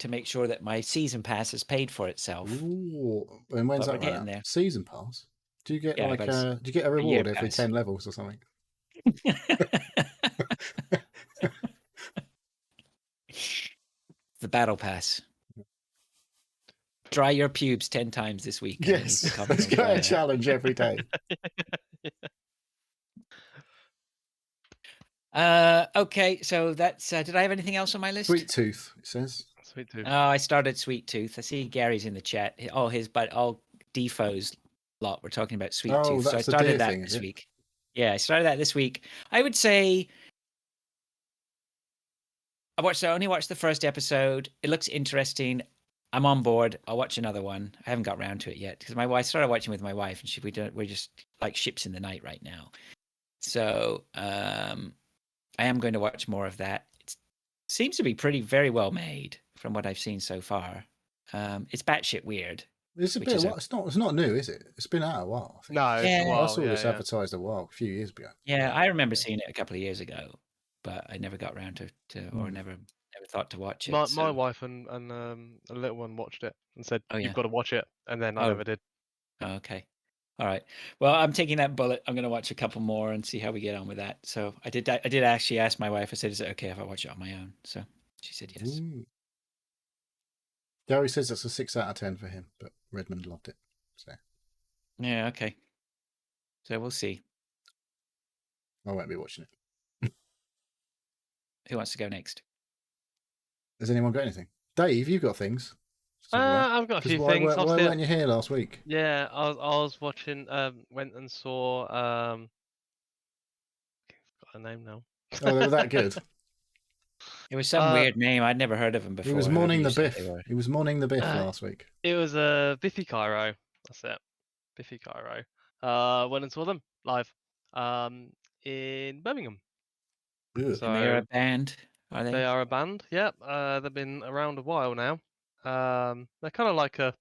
make sure that my season pass has paid for itself. Ooh, and when's But that we're getting run out? there. Season pass? Do you get Yeah, like but do you get a a year reward every pass. 10 levels or something? The battle pass. Dry your pubes 10 times this week. Yes, let's go a challenge every day. Okay, so that's. Did I have anything else on my list? Sweet Tooth, it says. Sweet Tooth. Oh, I started Sweet Tooth. I see Gary's in the chat. All Defoe's lot. We're talking about Sweet Oh, Tooth. So I that's the started deer that thing, is this it? week. Yeah, I started that this week. I would say only watched the first episode. It looks interesting. I'm on board. I'll watch another one. I haven't got around to it yet because my wife started watching with my wife, and we're just like ships in the night right now. So I am going to watch more of that. It seems to be very well made from what I've seen so far. It's batshit weird. It's a bit. It's not new, is it? It's been out a while. I think. No, it's a while. I saw this advertised a few years ago. Yeah, I remember seeing it a couple of years ago, but I never got around or never thought to watch it. My wife and a little one watched it and said, Oh, yeah. "You've got to watch it," and then I never did. Oh, okay. All right. Well, I'm taking that bullet. I'm going to watch a couple more and see how we get on with that. So I did actually ask my wife. I said, "Is it okay if I watch it on my own?" So she said yes. Ooh. Gary says it's a 6 out of 10 for him, but Redmond loved it. So yeah, okay. So we'll see. I won't be watching it. Who wants to go next? Has anyone got anything? Dave, you've got things. I've got a few why things. Why weren't you here last week? Yeah, I was watching. Went and saw. I've got a name now. Oh, they were that good. It was some weird name. I'd never heard of him before. He was Morning the Biff. He was Morning the Biff last week. It was Biffy Cairo. That's it. Biffy Cairo. Went and saw them live. In Birmingham. Good. So and they're a band, are they? They are a band. Yep. They've been around a while now. They're kind of like a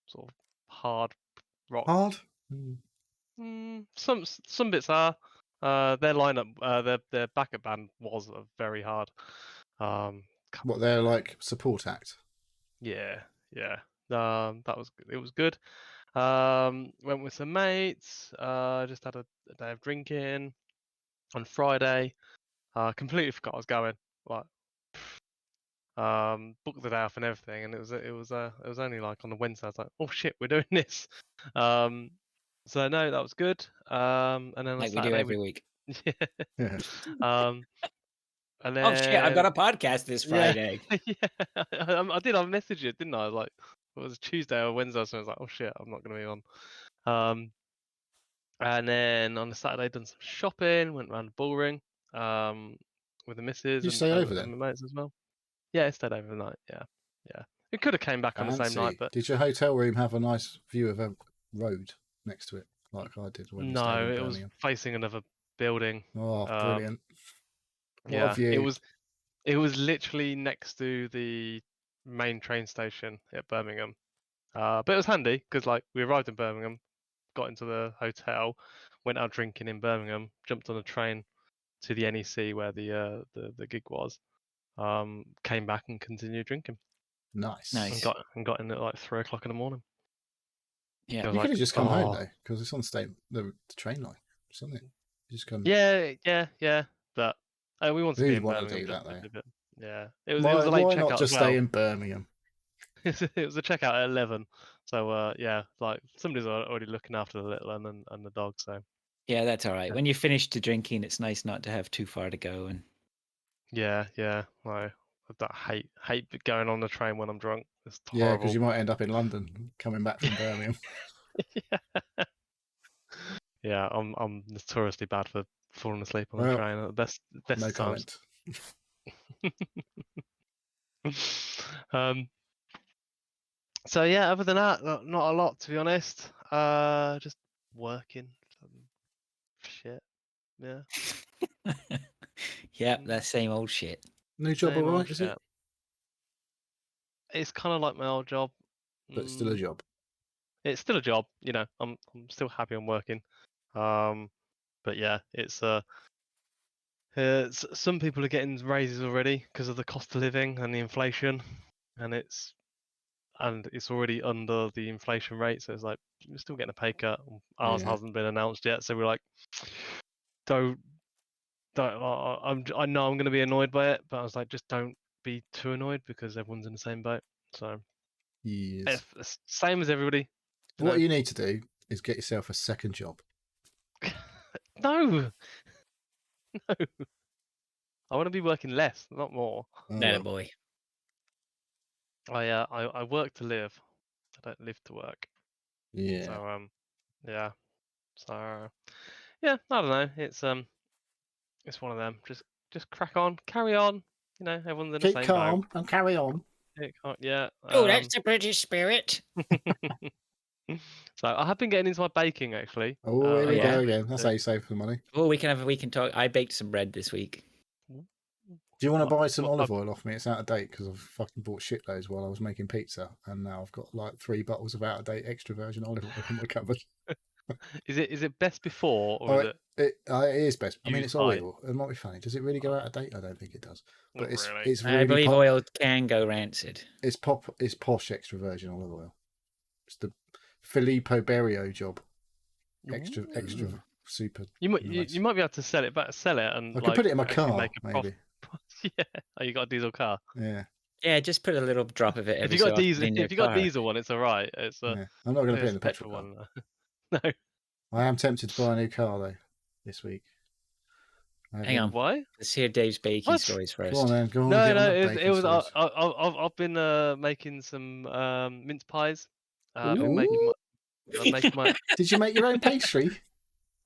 sort of hard rock. Hard. Some bits are. Their lineup, their backup band was very hard. What, they're like support act? Yeah. That was good. It was good. Went with some mates. Just had a day of drinking on Friday. Completely forgot I was going. Like, booked the day off and everything, and it was only like on the Wednesday. I was like, oh shit, we're doing this. So no, that was good. And then on Like Saturday, we do every week. Yeah. And then, oh shit! I've got a podcast this Friday. Yeah, I did. I messaged it, didn't I? Like, it was Tuesday or Wednesday, so I was like, oh shit, I'm not going to be on. And then on the Saturday, done some shopping, went around the Bullring, with the missus. Did you stay over and my mates as well. Yeah, I stayed overnight. Yeah. It could have came back on the same night, but did your hotel room have a nice view of a road next to it, like I did when you stayed in no, it was Birmingham? facing another building. Oh, brilliant! What a Yeah, view. it was literally next to the main train station at Birmingham. But it was handy because like we arrived in Birmingham, got into the hotel, went out drinking in Birmingham, jumped on a train to the NEC where the gig was, came back and continued drinking, Nice. Nice. and got in at like 3 o'clock in the morning. Yeah. I was You could like, have just come home "Oh, though, because it's on the train line, isn't it? You just come. yeah, but we wanted to be Who'd in want to Birmingham do just that though? a bit. Yeah, it was a late Why not checkout as just stay well. in Birmingham? It was a checkout at 11, so yeah, like somebody's already looking after the little one and the dog. So Yeah, that's all right. Yeah. When you finish the drinking, it's nice not to have too far to go. And yeah, I hate going on the train when I'm drunk. It's Yeah, because horrible. you might end up in London coming back from Birmingham. Yeah, I'm notoriously bad for falling asleep on a Well, train at the best no of times. comment. um. So yeah, other than that, not a lot to be honest. Just working. Shit. Yeah. yeah, that same old shit. New job, Same old alright, is shit. it? It's kind of like my old job. But still a job. It's still a job, you know. I'm still happy I'm working. But yeah, it's some people are getting raises already because of the cost of living and the inflation, and it's already under the inflation rate, so it's like we're still getting a pay cut. Ours Yeah. hasn't been announced yet, so we're like, don't. I know I'm going to be annoyed by it, but I was like, just don't be too annoyed because everyone's in the same boat. So Yes. it's same as everybody. What you need to do is get yourself a second job. No, no. I want to be working less, not more. Oh, That a well. boy. I work to live. I don't live to work. Yeah. So yeah. So yeah, I don't know. It's one of them. Just crack on, carry on. You know, everyone's in the Keep same boat. calm and carry on. Yeah. Oh, that's the British spirit. So I have been getting into my baking actually. Oh, here we yeah? go again. That's how you save the money. Oh, we can talk. I baked some bread this week. Do you want to buy some What- olive oil off me? It's out of date because I've fucking bought shitloads while I was making pizza, and now I've got like 3 bottles of out of date extra virgin olive oil in my cupboard. Is it best before or is it It is best. I mean, used it's by? oil. It might be funny. Does it really go out of date? I don't think it does. But Not really. it's I really believe oil can go rancid. It's posh extra virgin olive oil. It's the Filippo Berio job. Extra Ooh. super. You might nice. you might be able to sell it and I could like put it in my actually car, make a profit. maybe. Yeah. Oh, you got a diesel car. Yeah. Yeah, just put a little drop of it If every you got so often diesel, in your if you got car. diesel one, it's all right. It's Yeah. I'm not going to put it in the a petrol car. one. No. I am tempted to buy a new car though this week. Hang on. Why? Let's hear Dave's baking What? stories Go on first. then. Go on. No, Get on no. the It baking was. stories. I've been making some mince pies. I've been Ooh. making my. Did you make your own pastry?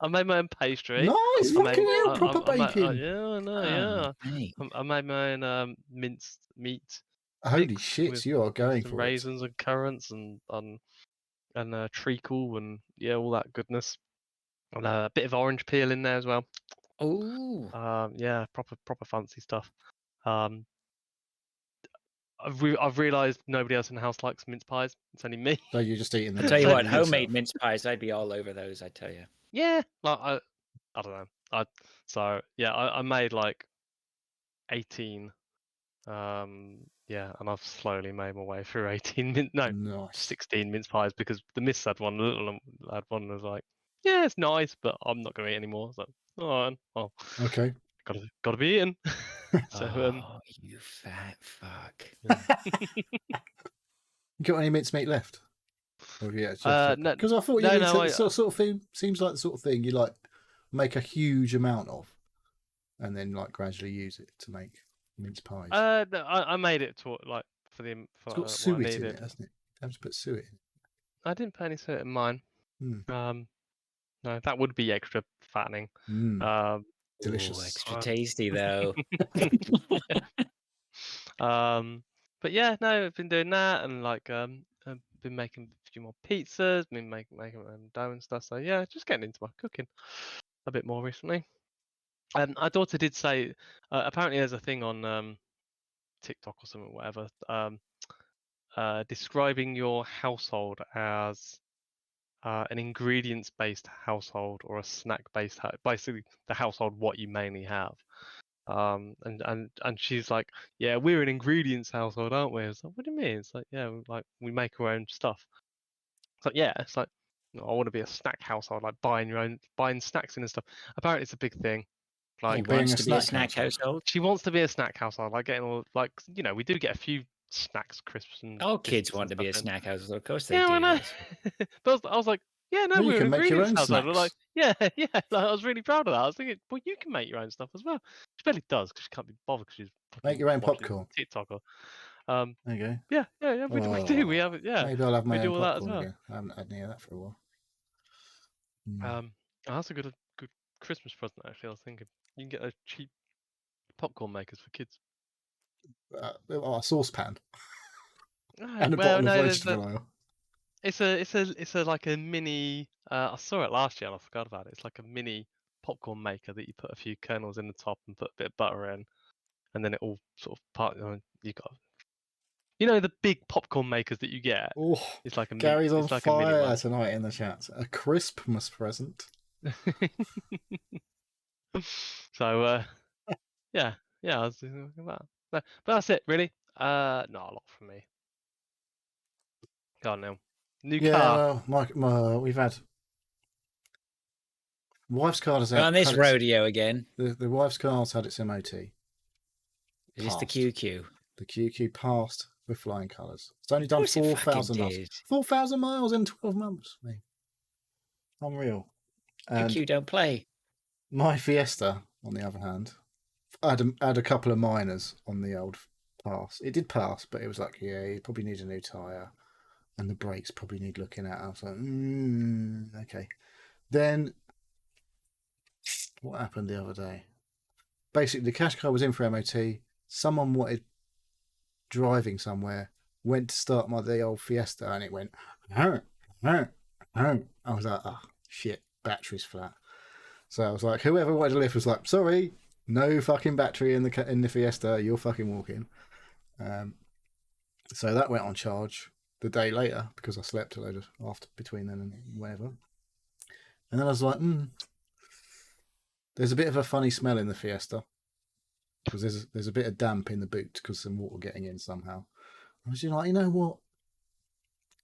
I made my own pastry. Nice. I made. Fucking hell. Proper baking. Yeah, I know. Oh, Yeah. mate. I made my own minced meat Holy mix shit! with You are going some for it. raisins and currants and treacle and yeah, all that goodness. And a bit of orange peel in there as well. Oh. Yeah, proper fancy stuff. I've realised nobody else in the house likes mince pies. It's only me. So you're just eating them. I'll tell you and what, eating them homemade yourself. mince pies, I'd be all over those, I tell you. Yeah, like I don't know. I made like 18. Yeah, and I've slowly made my way through 18 Nice. 16 mince pies because the miss had one, the little one had one was like, yeah, it's nice, but I'm not going to eat anymore. So, all right, well, Okay. gotta be eaten. So, Oh, you fat fuck. You got any mincemeat left? Or yeah, no, because I thought no, you no, sort of thing seems like the sort of thing you like make a huge amount of, and then like gradually use it to make mince pies. no, I made it to like for It's got what I suet in needed. it, hasn't it? You have to put suet in. I didn't put any suet in mine. Mm. No, that would be extra fattening. Mm. Ooh, Delicious. extra tasty though. But yeah, no, I've been doing that and like I've been making a few more pizzas, been making my own dough and stuff. So yeah, just getting into my cooking a bit more recently. Our daughter did say apparently there's a thing on TikTok or something, whatever, describing your household as an ingredients-based household or a snack-based, basically the household what you mainly have. And she's like, yeah, we're an ingredients household, aren't we? It's like, what do you mean? It's like, yeah, like we make our own stuff. It's like, yeah, it's like, no, I want to be a snack household, like buying snacks in and stuff. Apparently, it's a big thing. He Like, being wants a to be a snack snack household. household. she wants to be a snack household, like getting all like, we do get a few snacks, crisps, and All kids biscuits want and to be a stuff in. snack household. Of course they Yeah, do. I know. Yes. But I was like, yeah, no, Well, you we're an can make your ingredients own household. We're like, snacks. yeah, yeah. Like, I was really proud of that. I was thinking, well, you can make your own stuff as well. She barely does because she can't be bothered because she's Make your own watching popcorn. TikTok or. There you go. Yeah. We do. We have it. Yeah, Maybe I'll have my we do own all that as popcorn well. again. I haven't had any of that for a while. That's a good Christmas present. Actually, I was thinking you can get a cheap popcorn makers for kids. A saucepan Oh, and a well, bottle no, of vegetable oil. it's a like a mini. I saw it last year and I forgot about it. It's like a mini popcorn maker that you put a few kernels in the top and put a bit of butter in, and then it all sort of you got. You know the big popcorn makers that you get. Oh, It's like a Gary's on it's like a mini fire one. tonight in the chat. A Christmas present. So yeah, I was thinking about that. But that's it, really. Not a lot from me. Go on now. New car. Well, we've had wife's car has We're on this had its, rodeo again. the wife's car's had its MOT. Is this the Passed. QQ? The QQ passed with flying colours. It's only done course it 4,000 fucking miles. did. 4,000 miles in 12 months. Mate. Unreal. And QQ don't play. my Fiesta, on the other hand, had a couple of minors on the old pass. It did pass, but it was like, yeah, you probably need a new tyre, and the brakes probably need looking at. I was like, okay. Then what happened the other day? Basically, the cash car was in for MOT. Someone wanted driving somewhere, went to start the old Fiesta, and it went. I was like, oh shit, battery's flat. So I was like, whoever wanted to lift was like, sorry, no fucking battery in the Fiesta. You're fucking walking. So that went on charge the day later because I slept a load after between then and whatever. And then I was like, there's a bit of a funny smell in the Fiesta because there's a bit of damp in the boot because some water getting in somehow. I was just like, you know what?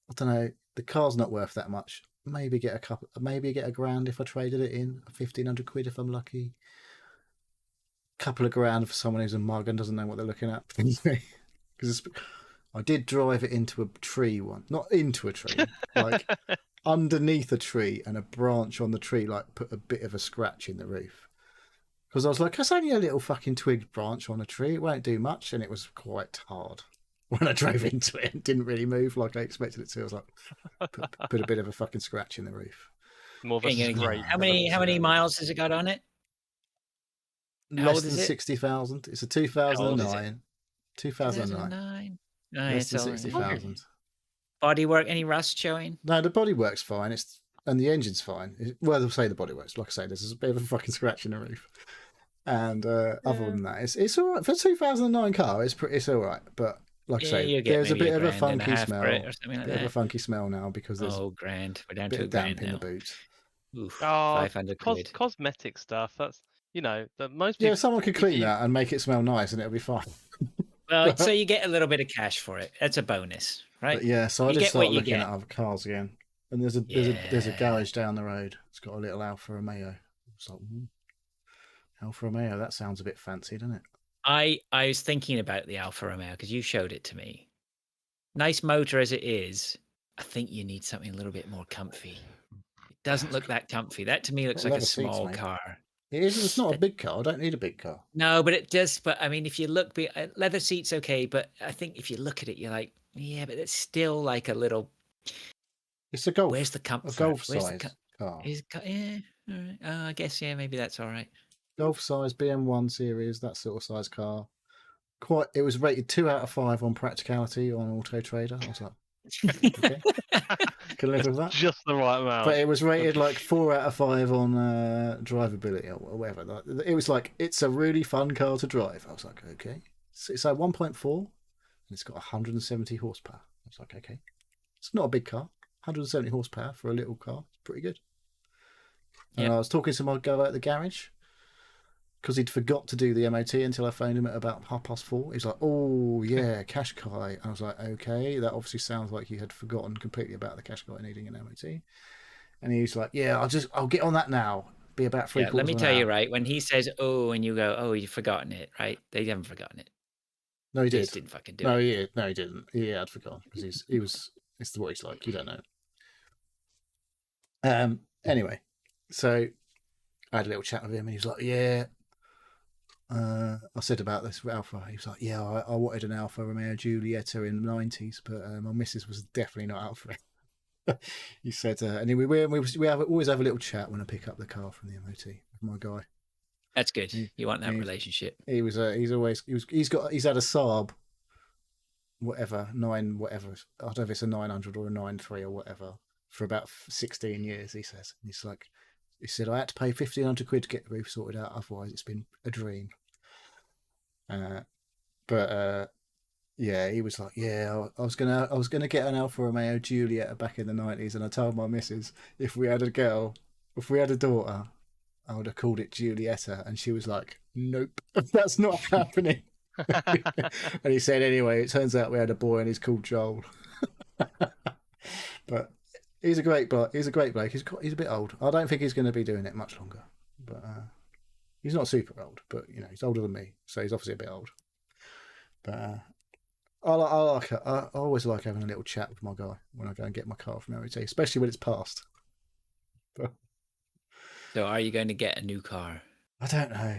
I don't know. The car's not worth that much. Maybe get a grand if I traded it in. 1,500 quid if I'm lucky. Couple of grand for someone who's a mug and doesn't know what they're looking at. Because I did drive it into a tree once. Not into a tree, like underneath a tree, and a branch on the tree like put a bit of a scratch in the roof. Because I was like, it's only a little fucking twig branch on a tree. It won't do much. And it was quite hard. When I drove into it, it didn't really move like I expected it to. I was like, put a bit of a fucking scratch in the roof. More of a scrape. How many miles has it got on it? Less than 60,000. It's a 2009. 2009. Less than 60,000. Bodywork, any rust showing? No, the bodywork's fine. And the engine's fine. Well, they'll say the bodywork's. Like I say, there's a bit of a fucking scratch in the roof. And other than that, it's all right for a 2009 car. It's all right, but like I say, there's a bit of a funky smell. Bit of a funky smell now because there's grand. We're down a bit to of damp in the boot. Oof, 500 quid. Cosmetic stuff. That's that most people. Yeah, someone could clean that and make it smell nice, and it'll be fine. Well, so you get a little bit of cash for it. That's a bonus, right? But yeah, so I just started looking at other cars again, and there's a garage down the road. It's got a little Alfa Romeo. It's like Alfa Romeo. That sounds a bit fancy, doesn't it? I was thinking about the Alfa Romeo because you showed it to me. Nice motor as it is, I think you need something a little bit more comfy. It doesn't look that comfy. That to me looks like a small car. It is. It's not a big car. I don't need a big car. No, but it does. But I mean, if you look, leather seats okay. But I think if you look at it, you're like, yeah, but it's still like a little. It's a Golf. Where's the comfort? A Golf size car. Yeah. All right. I guess maybe that's all right. Golf size BM1 series, that sort of size car. It was rated 2 out of 5 on practicality on Auto Trader. I was like, Okay, can live with that. Just the right amount. But it was rated like 4 out of 5 on drivability or whatever. Like, it was like, it's a really fun car to drive. I was like, okay. So it's like 1.4 and it's got 170 horsepower. I was like, okay. It's not a big car. 170 horsepower for a little car. It's pretty good. And I was talking to my guy at the garage because he'd forgot to do the MOT until I phoned him at about 4:30. He's like, oh, yeah, Qashqai. I was like, okay, that obviously sounds like he had forgotten completely about the Qashqai needing an MOT. And he's like, yeah, I'll get on that now. Be about 3 quarters let me of an tell you, hour. right, when he says, oh, and you go, oh, you've forgotten it, right? They haven't forgotten it. No, he They did. just didn't fucking do No, it. he didn't. He had forgotten because it's what he's like. You don't know. Anyway, so I had a little chat with him and he was like, yeah. I said about this Alpha. He was like, yeah, I wanted an Alfa Romeo Giulietta in the 90s, but my missus was definitely not out for it. He said, and we always have a little chat when I pick up the car from the MOT with my guy. That's good. You want that relationship. He's had a Saab, whatever, 9 whatever. I don't know if it's a 900 or a 9.3 or whatever, for about 16 years. He says, and he said I had to pay 1,500 quid to get the roof sorted out. Otherwise, it's been a dream. Yeah, he was like, yeah, I was gonna get an Alfa Romeo Giulietta back in the 90s, and I told my missus if we had a daughter, I would have called it Giulietta, and she was like, nope, that's not happening. And he said, anyway, it turns out we had a boy, and he's called Joel. But he's a great bloke. He's a bit old. I don't think he's going to be doing it much longer. But he's not super old, but he's older than me, so he's obviously a bit old. But I always like having a little chat with my guy when I go and get my car from MOT, especially when it's passed. But, so are you going to get a new car? I don't know.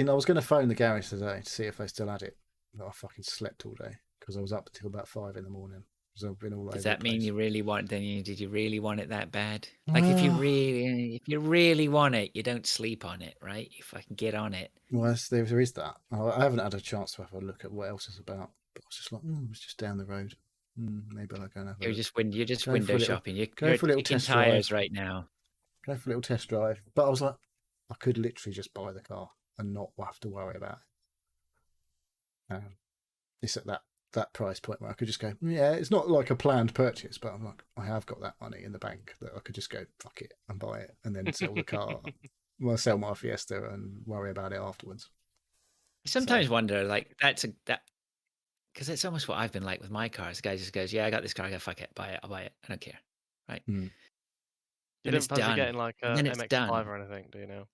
I was going to phone the garage today to see if they still had it, but I fucking slept all day because I was up until about 5 in the morning. So I've been all Does over that the mean place. you really want? Did you really want it that bad? Like if you really want it, you don't sleep on it, right? You fucking get on it. Well, there is that. I haven't had a chance to have a look at what else it's about, but I was just like, it's just down the road. Maybe I'll go and have a look. You're just window shopping. You're for a little kicking test tires drive right now. Go for a little test drive. But I was like, I could literally just buy the car and not have to worry about it. It's at that price point where I could just go, yeah, it's not like a planned purchase, but I'm like, I have got that money in the bank that I could just go, fuck it, and buy it, and then sell the car. Well, sell my Fiesta and worry about it afterwards. I sometimes wonder, like, because it's almost what I've been like with my cars. The guy just goes, yeah, I got this car, I go, fuck it, buy it, I'll buy it, I don't care, right? You didn't fancy getting like a MX-5 or anything, do you know?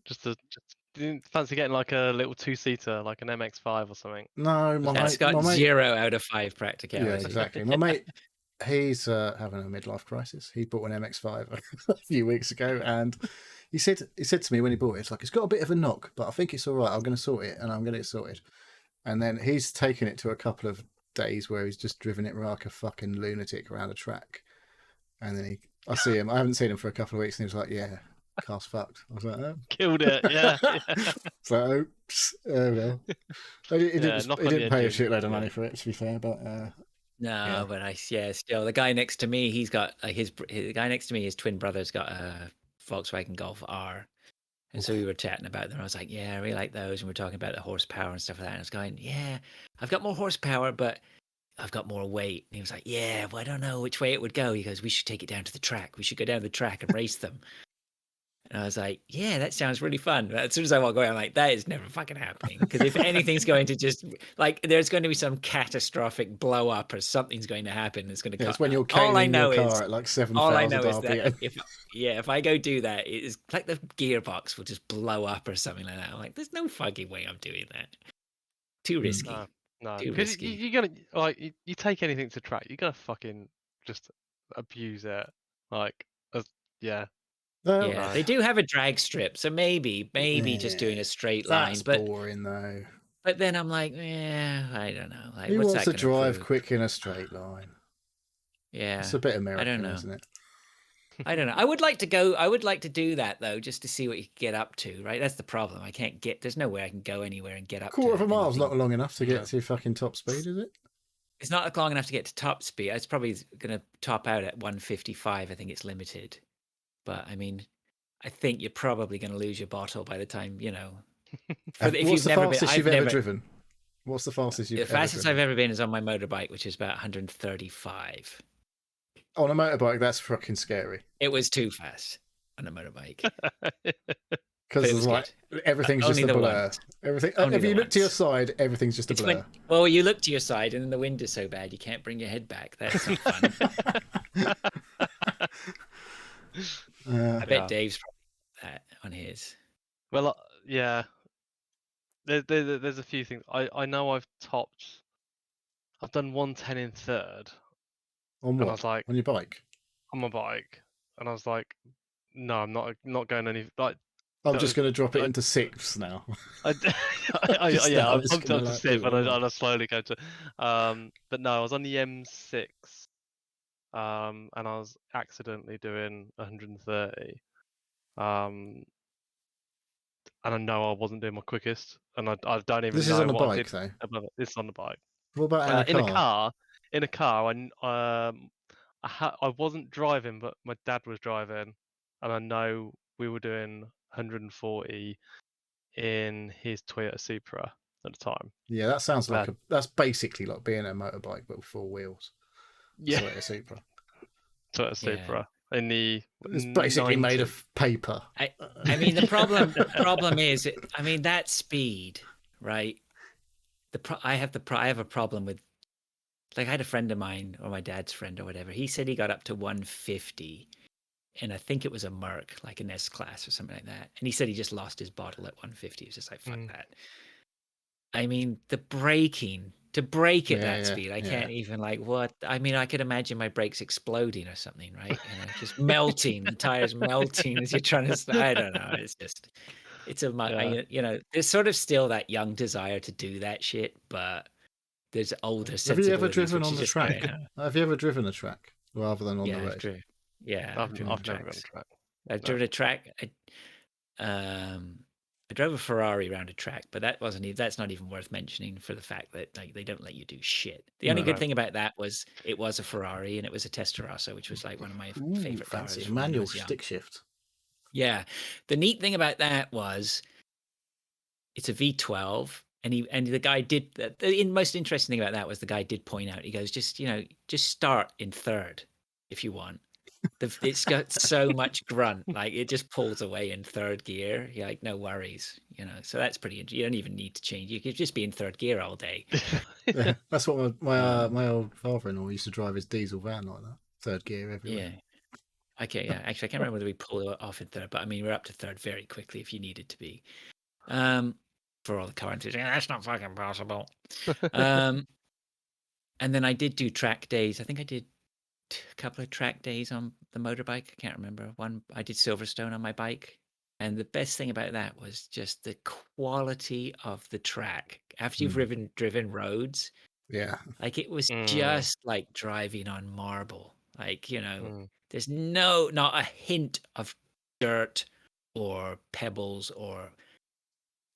Just didn't fancy getting like a little 2-seater, like an MX-5 or something? No, That's got 0 out of 5 practicality. Yeah, exactly. My mate, he's having a midlife crisis. He bought an MX-5 a few weeks ago, and he said to me when he bought it, it's like, it's got a bit of a knock, but I think it's all right. I'm going to sort it, and I'm going to get it sorted. And then he's taken it to a couple of days where he's just driven it like a fucking lunatic around a track. And then I see him. I haven't seen him for a couple of weeks, and he was like, yeah, car's fucked. I was like, oh. Killed it, yeah. So, oops. Well. He didn't pay a shitload of money for it, to be fair, but... No, but still, the guy next to me, he's got the guy next to me, his twin brother's got a Volkswagen Golf R. And so we were chatting about them. I was like, yeah, I really like those. And we're talking about the horsepower and stuff like that. And I was going, yeah, I've got more horsepower, but I've got more weight. And he was like, yeah, well, I don't know which way it would go. He goes, we should take it down to the track. We should go down to the track and race them. And I was like, yeah, that sounds really fun. But as soon as I walk away, I'm like, that is never fucking happening. Because if anything's going to just, like, there's going to be some catastrophic blow up or something's going to happen. It's going to it's when you're caning your car at like 7,000 all I know is RPM. that if I go do that, it's like the gearbox will just blow up or something like that. I'm like, there's no fucking way I'm doing that. Too risky. No, too because risky. you're gonna like you take anything to track, you're gonna fucking just abuse it. Like, yeah. Yeah, they do have a drag strip, so maybe just doing a straight line. That's boring though. But then I'm like, I don't know. Like, who what's wants that to drive prove? quick in a straight line? Yeah, it's a bit American, I don't know. Isn't it? I don't know. I would like to do that though, just to see what you can get up to. Right, that's the problem. I can't get. There's no way I can go anywhere and get up. Quarter of a mile's not long enough to get to fucking top speed, is it? It's not long enough to get to top speed. It's probably going to top out at 155. I think it's limited. But I mean, I think you're probably going to lose your bottle by the time, you know. If What's you've the never been, fastest I've you've ever never. driven? What's the fastest The you've ever fastest driven? I've ever been is on my motorbike, which is about 135. On a motorbike, that's fucking scary. It was too fast on a motorbike, Because but it it's was like good. everything's just Only a the blur. once. Everything. Only If the you look to your once. side, everything's just a It's blur. well, you look to your side and then the wind is so bad you can't bring your head back. That's not fun. I bet Dave's probably that on his. Well, yeah. There's a few things. I know I've done 110 in third, On and I what? was like, On your bike? on my bike, and I was like, no, I'm not going any like. I'm that just was- going to drop it I- into sixths now. yeah, now I it's bumped gonna, up to like, sixth, do but it all. I'll slowly go to. But no, I was on the M6, and I was accidentally doing 130. And I know I wasn't doing my quickest, and I don't even This is know on the what I bike, did though. above it. This is on the bike. What about in a car? In a car, I wasn't driving, but my dad was driving, and I know we were doing 140 in his Toyota Supra at the time. Yeah, that sounds like And- that's basically like being a motorbike, but with four wheels. Yeah, Toyota Supra. Toyota Yeah. Supra in the It's basically made 90s. of paper. I mean, the problem is, I mean, that speed, right? I have a problem with, like, I had a friend of mine, or my dad's friend, or whatever. He said he got up to 150, and I think it was a Merc, like an S class or something like that. And he said he just lost his bottle at 150. He was just like, fuck that. I mean, the braking to brake at that speed, I can't even, like, what? I mean, I could imagine my brakes exploding or something, right? You know, just melting, the tires melting as you're trying to. I don't know. It's just, you know, there's sort of still that young desire to do that shit, but there's older Have sensibilities. you ever driven which on is the just track? going, Have you ever driven a track rather than on the yeah, road? I've never been on tracks. a track. I've driven a track. I drove a Ferrari around a track, but that's not even worth mentioning for the fact that, like, they don't let you do shit. The only good thing about that was it was a Ferrari and it was a Testerasso, which was like one of my favorite cars Fancy from when I manual was young. stick shift. Yeah, the neat thing about that was it's a V12, and the guy did. The most interesting thing about that was the guy did point out. He goes, just start in third if you want. It's got so much grunt, like it just pulls away in third gear. You're like, no worries, you know. So that's pretty. You don't even need to change. You could just be in third gear all day. Yeah, that's what my old father-in-law used to drive his diesel van like that. Third gear everywhere. Yeah. Okay. Yeah. Actually, I can't remember whether we pulled it off in third, but I mean, we're up to third very quickly if you needed to be. For all the car enthusiasts, that's not fucking possible. And then I did do track days. I think I did a couple of track days on the motorbike. I can't remember. One I did Silverstone on my bike, and the best thing about that was just the quality of the track. After you've driven roads, Yeah, like it was just like driving on marble. Like, you know, there's not a hint of dirt or pebbles or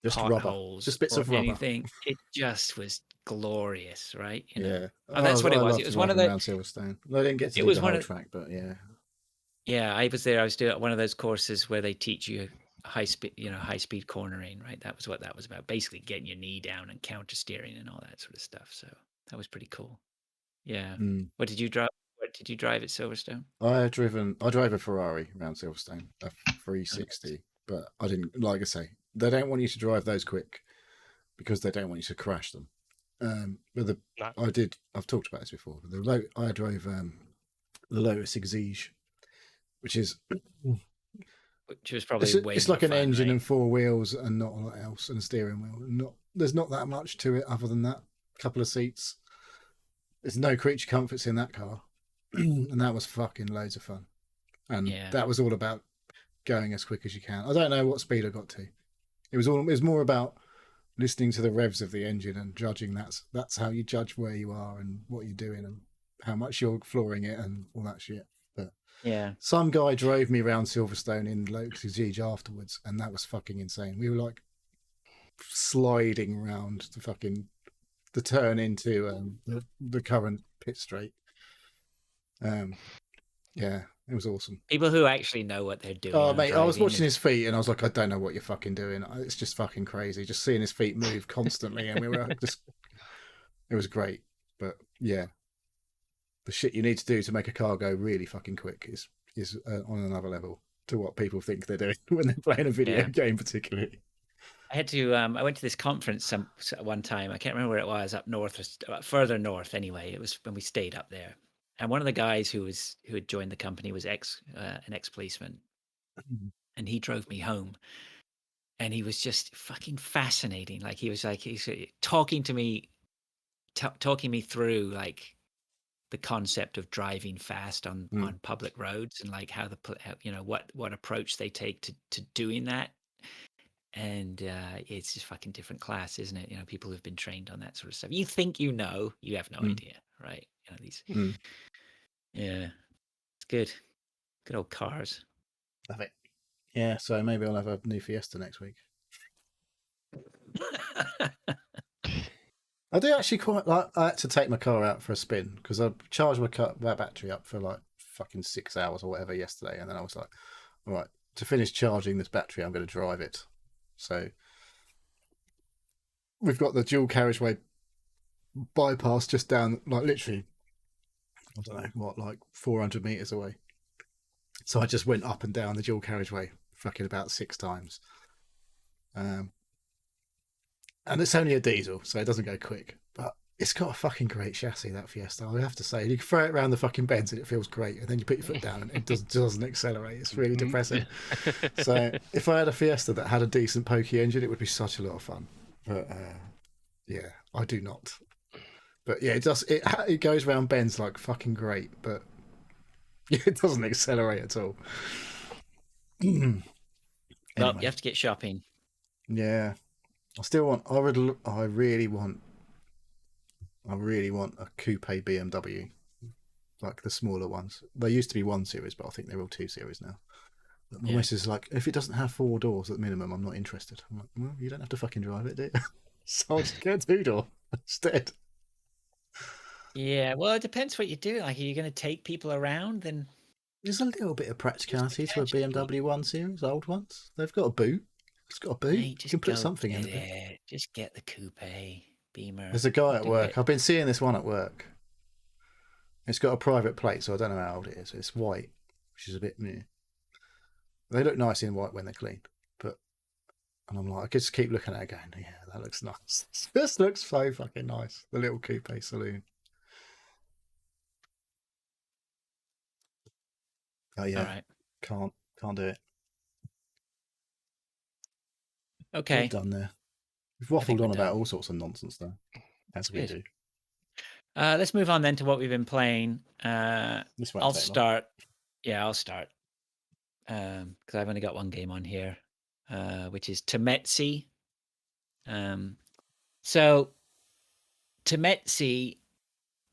just potholes, rubber, just bits or of rubber. anything. It just was glorious, right? You know? Yeah, Oh, that's what it was. I It was one of driving the. around Silverstone. I didn't get to It do was the one whole of. track, but yeah. Yeah, I was there. I was doing one of those courses where they teach you high speed cornering, right? That was what that was about. Basically getting your knee down and counter steering and all that sort of stuff. So that was pretty cool. Yeah. What did you drive? What did you drive at Silverstone? I drove a Ferrari around Silverstone, a 360, but I didn't, like I say, they don't want you to drive those quick because they don't want you to crash them. But I've talked about this before. I drove the Lotus Exige, which is probably way it's more like an fun, engine right? and four wheels and not a lot else, and a steering wheel. There's not that much to it other than that. Couple of seats. There's no creature comforts in that car, and that was fucking loads of fun. And that was all about going as quick as you can. I don't know what speed I got to. It was more about listening to the revs of the engine and judging. That's how you judge where you are and what you're doing and how much you're flooring it and all that shit. But yeah, some guy drove me around Silverstone in Lotus Exige afterwards, and that was fucking insane. We were like sliding around the the turn into the current pit straight. Yeah, it was awesome. People who actually know what they're doing. Oh, are mate, I was driving watching is- his feet and I was like, I don't know what you're fucking doing. It's just fucking crazy. Just seeing his feet move constantly, and we were just. It was great, but yeah, the shit you need to do to make a car go really fucking quick is on another level to what people think they're doing when they're playing a video Yeah. game, particularly. I had to. I went to this conference one time. I can't remember where it was, up north, or further north. Anyway, it was when we stayed up there. And one of the guys who had joined the company was an ex policeman, and he drove me home. And he was just fucking fascinating. Like he's talking to me, talking me through like the concept of driving fast on public roads, and like how what approach they take to doing that. And it's just fucking different class, isn't it? People who've been trained on that sort of stuff. You think you have no idea, right? These. Yeah, it's good. Good old cars. Love it. Yeah, so maybe I'll have a new Fiesta next week. I do actually quite like. I had to take my car out for a spin because I charged my battery up for like fucking 6 hours or whatever yesterday, and then I was like, all right, to finish charging this battery, I'm going to drive it. So we've got the dual carriageway bypass just down, like literally, I don't know what, like 400 meters away. So I just went up and down the dual carriageway fucking about 6 times. And it's only a diesel, so it doesn't go quick. But it's got a fucking great chassis, that Fiesta. I have to say, you can throw it around the fucking bends and it feels great, and then you put your foot down and it doesn't accelerate. It's really depressing. So if I had a Fiesta that had a decent pokey engine, it would be such a lot of fun. But yeah, I do not. But yeah, it goes around bends like fucking great, but it doesn't accelerate at all. Anyway. Well, you have to get shopping. Yeah, I really want a coupe BMW, like the smaller ones. They used to be 1 Series, but I think they're all 2 Series now. But my missus is like, if it doesn't have 4 doors at minimum, I'm not interested. I'm like, well, you don't have to fucking drive it, do you? So I'll just get a 2-door instead. Yeah, well, it depends what you do. Like, are you going to take people around? Then There's a little bit of practicality to a potentially. BMW 1 Series, old ones. They've got a boot. It's got a boot. Mate, You can put something in get it. it. Just get the coupe Beamer. There's a guy at Do work. it. I've been seeing this one at work. It's got a private plate, so I don't know how old it is. It's white, which is a bit new. They look nice in white when they're clean, and I'm like, I just keep looking at it going, yeah, that looks nice. This looks so fucking nice. The little coupe saloon. Oh yeah, All right. can't do it. Okay. We're done there. We've I think waffled we're on about done. all sorts of nonsense though, as we Good. do. Let's move on then to what we've been playing. This won't I'll take long. start. Yeah, I'll start. Because I've only got one game on here, which is Temetsi. So Temetsi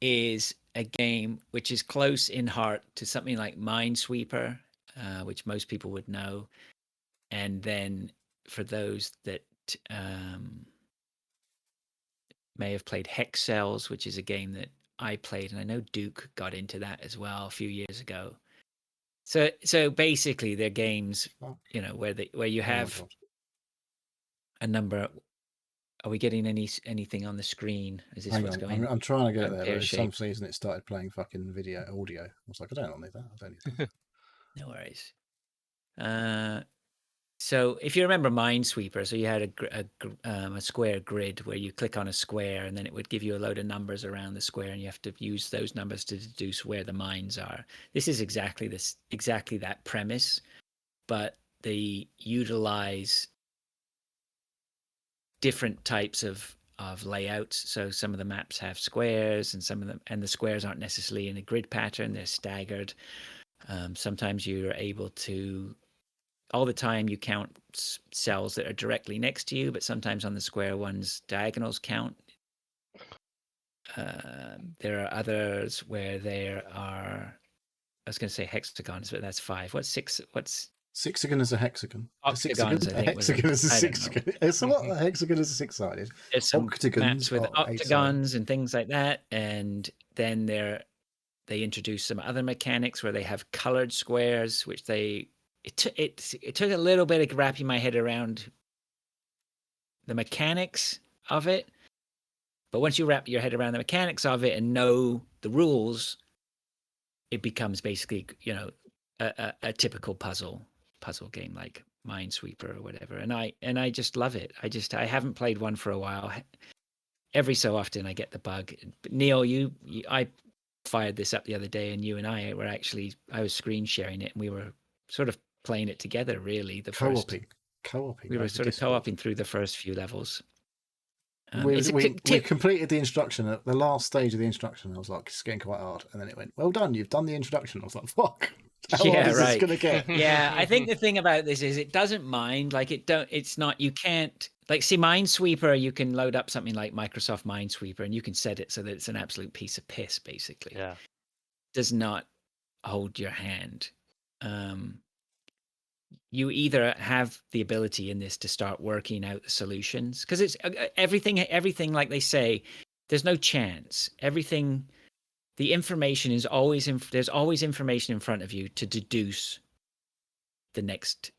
is a game which is close in heart to something like Minesweeper, which most people would know. And then for those that may have played Hex Cells, which is a game that I played, and I know Duke got into that as well a few years ago. So basically, they're games, where you have a number. Are we getting anything on the screen? Is this Hang what's on, going? I'm trying to get there, but for some Pear-shaped. reason it started playing fucking audio. I was like, I don't need that. I don't need that. No worries. So if you remember Minesweeper, so you had a square grid where you click on a square and then it would give you a load of numbers around the square, and you have to use those numbers to deduce where the mines are. This is exactly that premise, but they utilize different types of layouts. So some of the maps have squares, and the squares aren't necessarily in a grid pattern; they're staggered. Sometimes you're able to. All the time you count cells that are directly next to you, but sometimes on the square ones, diagonals count. There are others where there are, I was going to say hexagons, but that's 5. What's 6? What's Sixagon is a hexagon. A Octagons, I A think, was a hexagon is a I don't know. sixagon. So what? A hexagon is a six-sided. There's some Octagons maps with are eight-sided. octagons and things like that, and then they introduce some other mechanics where they have colored squares, which it took a little bit of wrapping my head around the mechanics of it. But once you wrap your head around the mechanics of it and know the rules, it becomes basically, a typical puzzle game like Minesweeper or whatever. And I just love it. I haven't played one for a while. Every so often I get the bug. But Neil, I fired this up the other day, and you and I was screen sharing it, and we were sort of playing it together. Really, Co-oping. We were sort of co-oping through the first few levels. We completed the instruction at the last stage of the instruction. I was like, it's getting quite hard, and then it went, well done, you've done the introduction. I was like, fuck. How hard is this gonna get? Yeah, I think the thing about this is it doesn't mind. Like you can't like see Minesweeper, you can load up something like Microsoft Minesweeper and you can set it so that it's an absolute piece of piss, basically. Yeah. Does not hold your hand. You either have the ability in this to start working out the solutions, because it's everything like they say, there's no chance. Everything, the information is always there's always information in front of you to deduce the next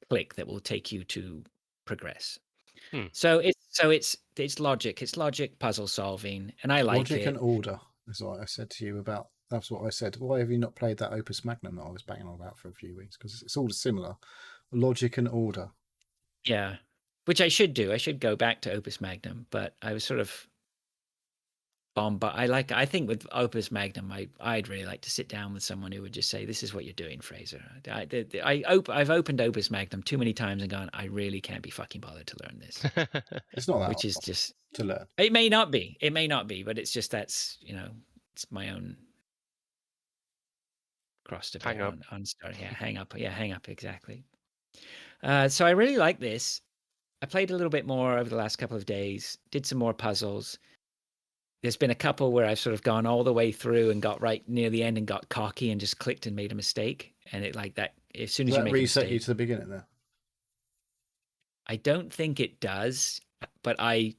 click that will take you to progress. So it's logic puzzle solving, and I like logic it. and order is what I said to you about. That's what I said. Why have you not played that Opus Magnum that I was banging on about for a few weeks? Because it's all similar. Logic and order. Yeah, which I should do. I should go back to Opus Magnum, but I was sort of bombarded. I think with Opus Magnum, I'd really like to sit down with someone who would just say, "This is what you're doing, Fraser." I've opened Opus Magnum too many times and gone, "I really can't be fucking bothered to learn this." It's not that which is hard just to learn. It may not be, but it's just it's my own cross to bear on start. Yeah, hang up, exactly. So I really like this. I played a little bit more over the last couple of days, did some more puzzles. There's been a couple where I've sort of gone all the way through and got right near the end and got cocky and just clicked and made a mistake. And it like that, as soon as you make a mistake, reset you to the beginning there? I don't think it does, but I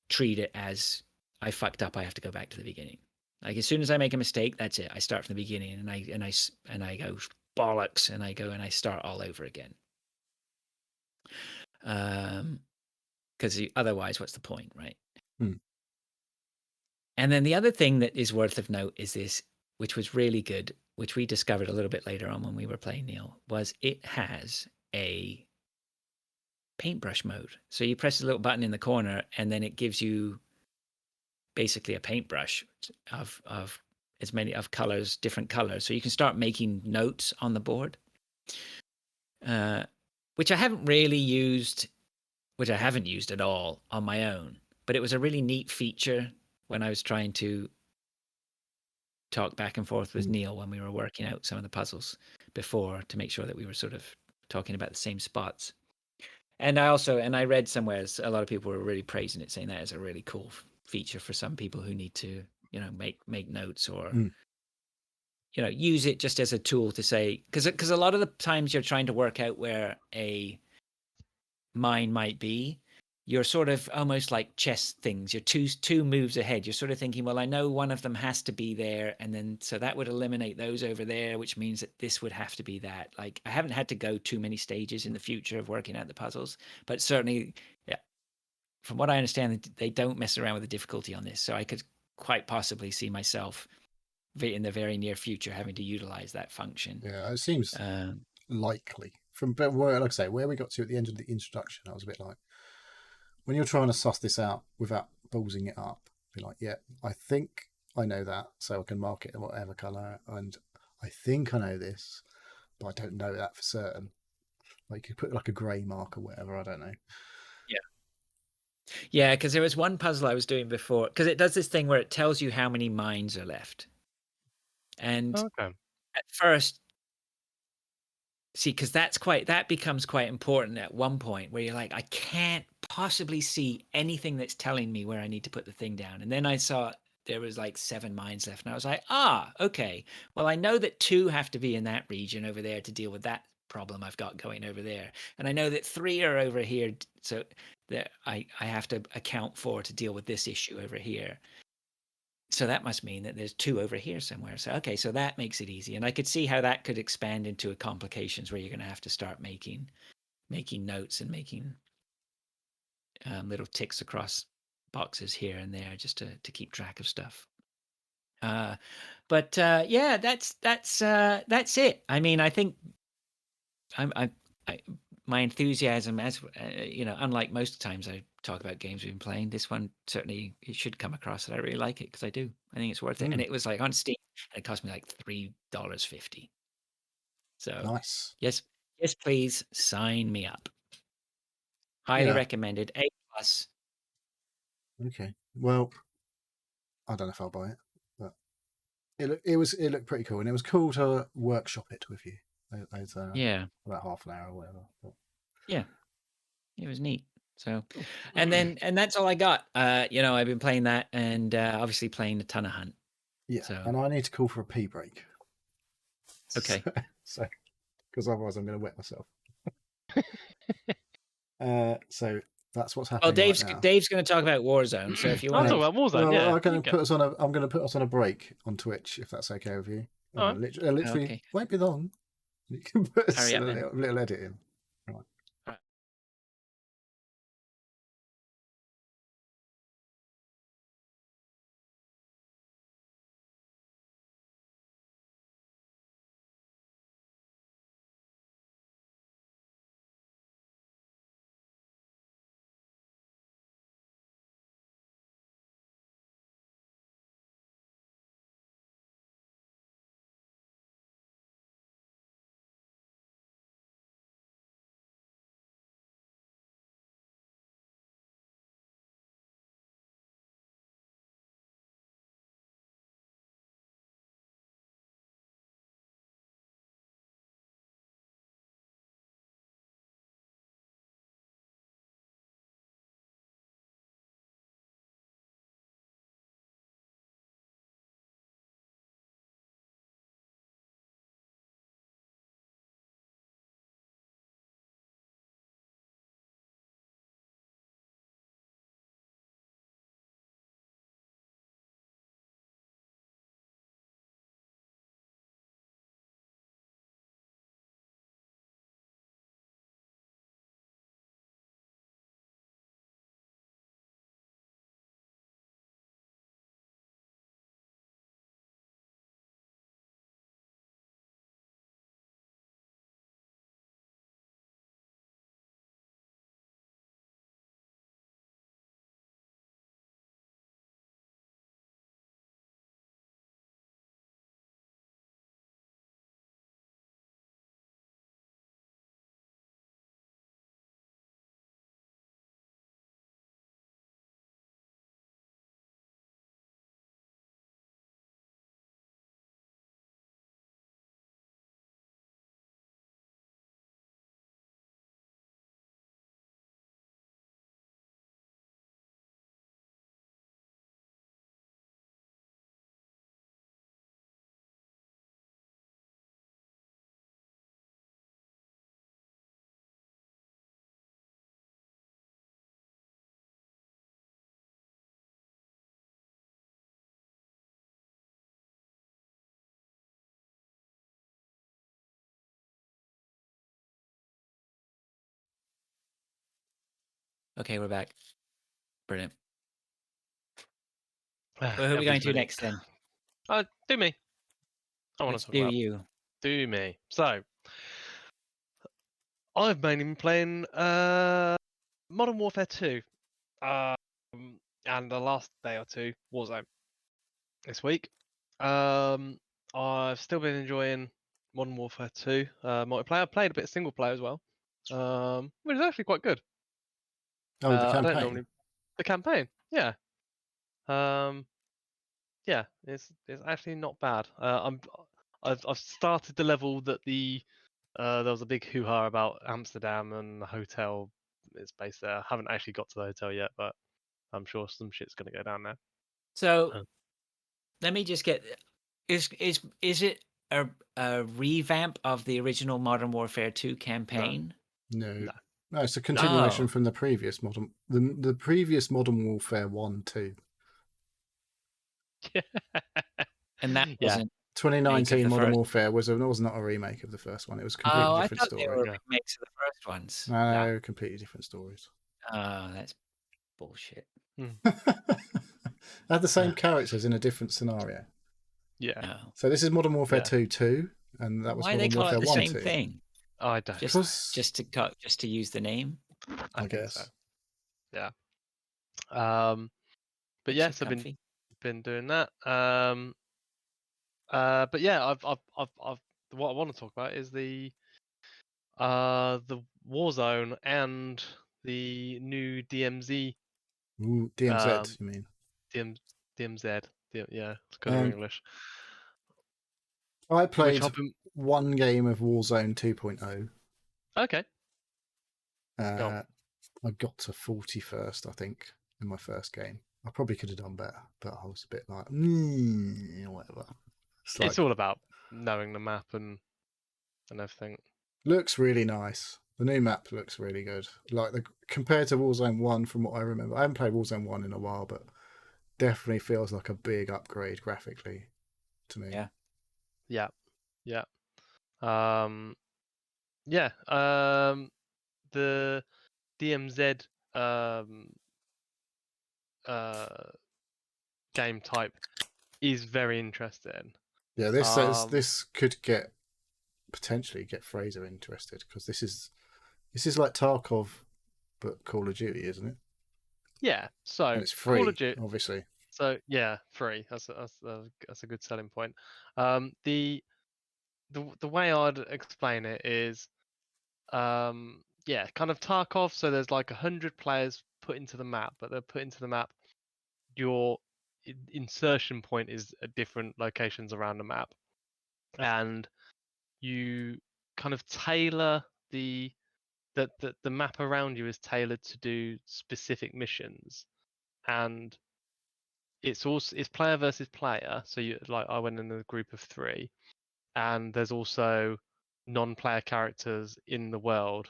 treat it as I fucked up. I have to go back to the beginning. Like as soon as I make a mistake, that's it. I start from the beginning and I go bollocks and I go and I start all over again. Because otherwise, what's the point, right? And then the other thing that is worth of note is this, which was really good, which we discovered a little bit later on when we were playing, Neil, was it has a paintbrush mode. So you press a little button in the corner and then it gives you basically a paintbrush of as many of colors, different colors. So you can start making notes on the board, which I haven't used at all on my own. But it was a really neat feature when I was trying to talk back and forth with Neil when we were working out some of the puzzles before to make sure that we were sort of talking about the same spots. And I read somewhere a lot of people were really praising it, saying that is a really cool feature for some people who need to, make notes or, use it just as a tool to say, because a lot of the times you're trying to work out where a mine might be, you're sort of almost like chess things. You're two moves ahead. You're sort of thinking, well, I know one of them has to be there, and then so that would eliminate those over there, which means that this would have to be that. Like I haven't had to go too many stages in the future of working out the puzzles, but certainly, yeah, from what I understand, they don't mess around with the difficulty on this. So I could quite possibly see myself in the very near future having to utilize that function. Yeah, it seems likely. But like I say, where we got to at the end of the introduction, I was a bit like, when you're trying to suss this out without ballsing it up, be like, yeah, I think I know that, so I can mark it in whatever colour, and I think I know this, but I don't know that for certain. Like you put like a grey mark or whatever, I don't know. Yeah, because there was one puzzle I was doing before, because it does this thing where it tells you how many mines are left. And at first, see, because that becomes quite important at one point where you're like, I can't possibly see anything that's telling me where I need to put the thing down. And then I saw there was like 7 mines left, and I was like, okay. Well, I know that 2 have to be in that region over there to deal with that problem I've got going over there, and I know that 3 are over here, so that I have to account for to deal with this issue over here. So that must mean that there's 2 over here somewhere. So okay, so that makes it easy, and I could see how that could expand into a complications where you're going to have to start making notes and making little ticks across boxes here and there just to keep track of stuff. But yeah, that's it. I mean, I think I my enthusiasm, as unlike most times I talk about games we've been playing, this one certainly it should come across that I really like it because I do. I think it's worth it, and it was like on Steam, and it cost me like $3.50. So Nice. yes, please sign me up. Highly Yeah. recommended. A+. Okay. Well, I don't know if I'll buy it, but it looked pretty cool, and it was cool to workshop it with you. Those Yeah. about half an hour or whatever. But Yeah. It was neat. So, Cool. and that's all I got. I've been playing that, and obviously playing a ton of Hunt. yeah, So and I need to call for a pee break. okay. So, because otherwise I'm going to wet myself. So that's what's Well, happening right now. Dave's going to talk about Warzone. So if you I'll want talk to, about Warzone. Well, Yeah, I'm going you to go. put us on a. I'm going to put us on a break on Twitch if that's okay with you. All right. Literally okay, won't be long. You can put us hurry a up then. little edit in. Right. All right. Okay, we're back. Brilliant. Well, who are we going to next then? Do me. I want Let's to talk do about you. do me. So I've mainly been playing Modern Warfare 2. And the last day or two, Warzone this week. I've still been enjoying Modern Warfare 2 multiplayer. I played a bit of single player as well, which is actually quite good. Oh, the I don't campaign. normally the campaign, yeah. Yeah, it's actually not bad. I've started the level that there was a big hoo-ha about Amsterdam and the hotel is based there. I haven't actually got to the hotel yet, but I'm sure some shit's gonna go down there. So let me just get is it a revamp of the original Modern Warfare 2 campaign? No. No. It's a continuation Oh. from the previous the previous Modern Warfare 1 2. And that Yeah. wasn't 2019 the Modern first. Warfare was not a remake of the first one. It was a completely Oh, I different thought they story. were Yeah. remakes of the first ones. No, completely different stories. Oh, that's bullshit. Had the same characters in a different scenario. Yeah. No. So this is Modern Warfare Yeah. 2 2, and that was Why do they Modern call it Warfare the 1 same 2. thing? I don't. Just to use the name. I think guess. so. Yeah. But Makes yes, you I've comfy. been doing that. But yeah, I've what I want to talk about is the Warzone and the new DMZ. Ooh, DMZ, you mean? DMZ. Yeah, it's because of English. I played I've been... one game of Warzone 2.0. Okay. I got to 41st, I think, in my first game. I probably could have done better, but I was a bit like, whatever. It's all about knowing the map and everything. Looks really nice. The new map looks really good. Like compared to Warzone 1, from what I remember, I haven't played Warzone 1 in a while, but definitely feels like a big upgrade graphically to me. Yeah. The DMZ game type is very interesting. Yeah, this could potentially get Fraser interested, because this is like Tarkov but Call of Duty, isn't it? Yeah, so and it's free, Call of Duty, obviously. So yeah, free. That's a good selling point. The way I'd explain it is, yeah, kind of Tarkov. So there's like 100 players put into the map, but they're put into the map. Your insertion point is at different locations around the map, and you kind of tailor the map around you is tailored to do specific missions, and it's player versus player. So I went in a group of 3, and there's also non-player characters in the world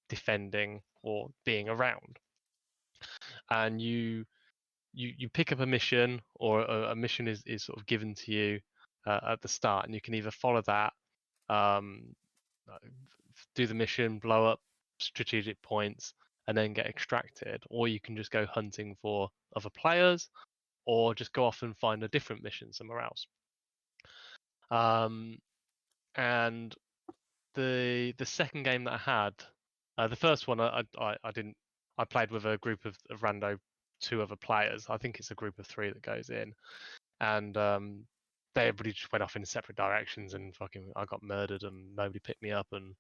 defending or being around, and you pick up a mission, or a mission is sort of given to you at the start, and you can either follow that, do the mission, blow up strategic points, and then get extracted, or you can just go hunting for other players, or just go off and find a different mission somewhere else. And the second game that I had, the first one I didn't. I played with a group of rando 2 other players. I think it's a group of 3 that goes in, and everybody just went off in separate directions, and fucking I got murdered, and nobody picked me up, and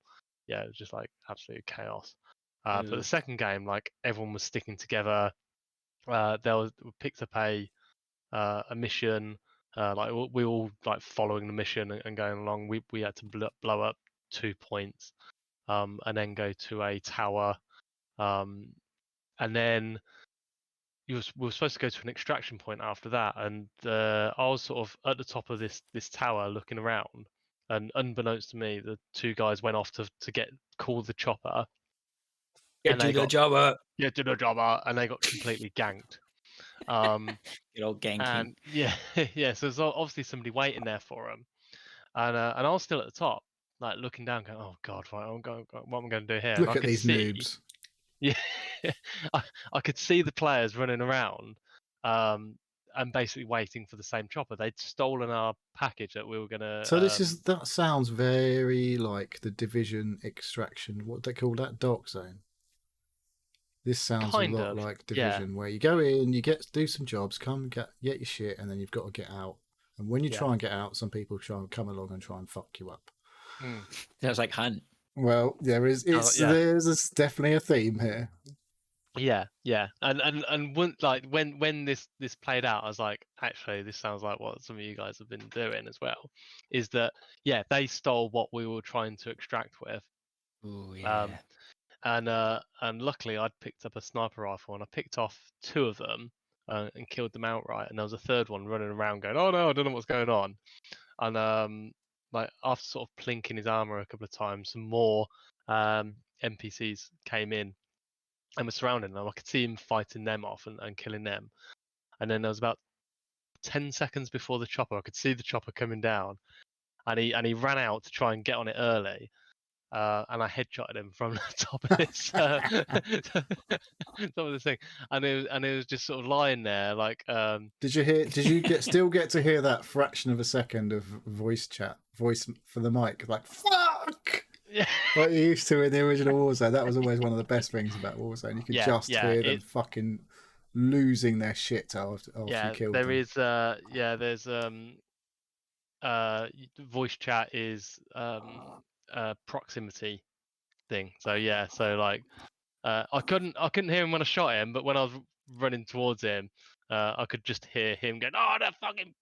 yeah, it was just like absolute chaos. But the second game, like, everyone was sticking together. We picked up a mission. Like we all like following the mission and going along. We had to blow up 2 points, and then go to a tower, and then we were supposed to go to an extraction point after that. And I was sort of at the top of this tower looking around, and unbeknownst to me, the 2 guys went off to call the chopper. Get to the chopper, and they got completely ganked. Good old ganking. And yeah, so there's obviously somebody waiting there for them, and I was still at the top, like looking down, going, "Oh God, right, what am I going to do here?" Look and at these noobs. Yeah, I could see the players running around, and basically waiting for the same chopper. They'd stolen our package that we were gonna. So that sounds very like the Division extraction. What they call that, Dark Zone. This sounds a lot like Division, where you go in, you do some jobs, get your shit, and then you've got to get out. And when you try and get out, some people try and come along and try and fuck you up. Sounds like Hunt. Well, there's definitely a theme here. Yeah, and when this played out, I was like, actually, this sounds like what some of you guys have been doing as well. Is that, yeah, they stole what we were trying to extract with. Oh yeah. And luckily I'd picked up a sniper rifle, and I picked off 2 of them, and killed them outright. And there was a third one running around going, "Oh no, I don't know what's going on." And like after sort of plinking his armor a couple of times, some more NPCs came in and were surrounding them. I could see him fighting them off and killing them. And then there was about 10 seconds before the chopper, I could see the chopper coming down, and he ran out to try and get on it early. And I headshotted him from the top of this top of this thing, and it was just sort of lying there like. Did you still get to hear that fraction of a second of voice for the mic, like fuck? Yeah. Like you used to in the original Warzone. That was always one of the best things about Warzone. You could just hear them fucking losing their shit after you killed them. There's voice chat is proximity thing. So like I couldn't hear him when I shot him, but when I was running towards him, I could just hear him going, "Oh, that fucking!"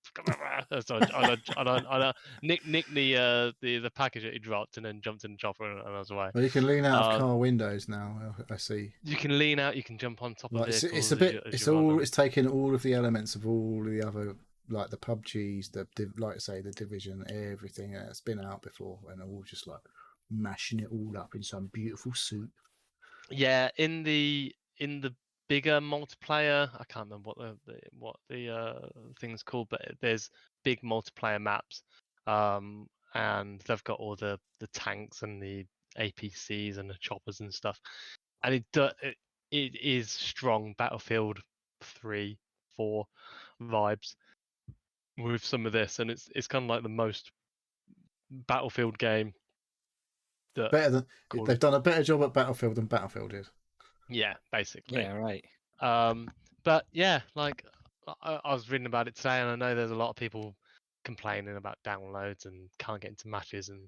So I nicked the package that he dropped, and then jumped in the chopper, and I was away. Well, you can lean out of car windows now. I see. You can lean out. You can jump on top of vehicles. It's a bit. It's taking all of the elements of all the other, like the PUBGs, like I say, the Division, everything that's been out before, and all just like mashing it all up in some beautiful soup. Yeah, in the bigger multiplayer, I can't remember what the thing's called, but there's big multiplayer maps, and they've got all the tanks and the APCs and the choppers and stuff, and it is strong Battlefield 3, 4 vibes with some of this, and it's kind of like the most Battlefield game. They've done a better job at Battlefield than Battlefield is. Yeah, basically. Yeah, right. But yeah, like I was reading about it today, and I know there's a lot of people complaining about downloads and can't get into matches and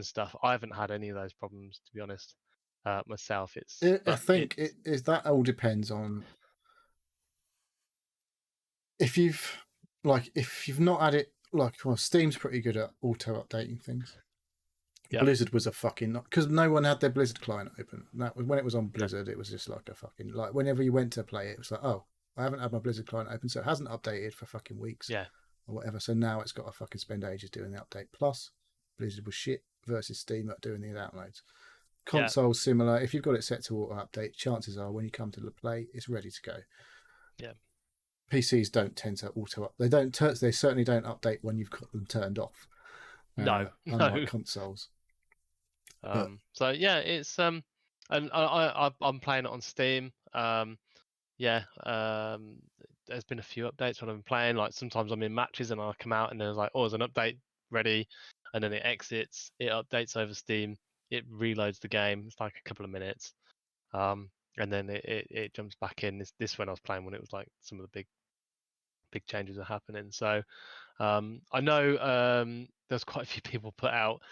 stuff. I haven't had any of those problems, to be honest. Myself, I think that all depends on if you've not had it. Steam's pretty good at auto updating things. Yep. Blizzard was a fucking, because no one had their Blizzard client open. That was when it was on Blizzard. It was just like a fucking, like whenever you went to play it, it was like, oh, I haven't had my Blizzard client open, so it hasn't updated for fucking weeks. Yeah. Or whatever. So now it's got to fucking spend ages doing the update. Plus, Blizzard was shit versus Steam at doing the downloads. Console's similar. If you've got it set to auto update, chances are when you come to the play, it's ready to go. Yeah. PCs don't tend to auto up. They certainly don't update when you've got them turned off. Unlike consoles. So yeah, it's and I'm playing it on Steam. There's been a few updates when I've been playing. Like sometimes I'm in matches and I come out and there's like, oh, there's an update ready, and then it exits. It updates over Steam. It reloads the game. It's like a couple of minutes, and then it jumps back in. This when I was playing when it was like some of the big changes are happening. So I know there's quite a few people put out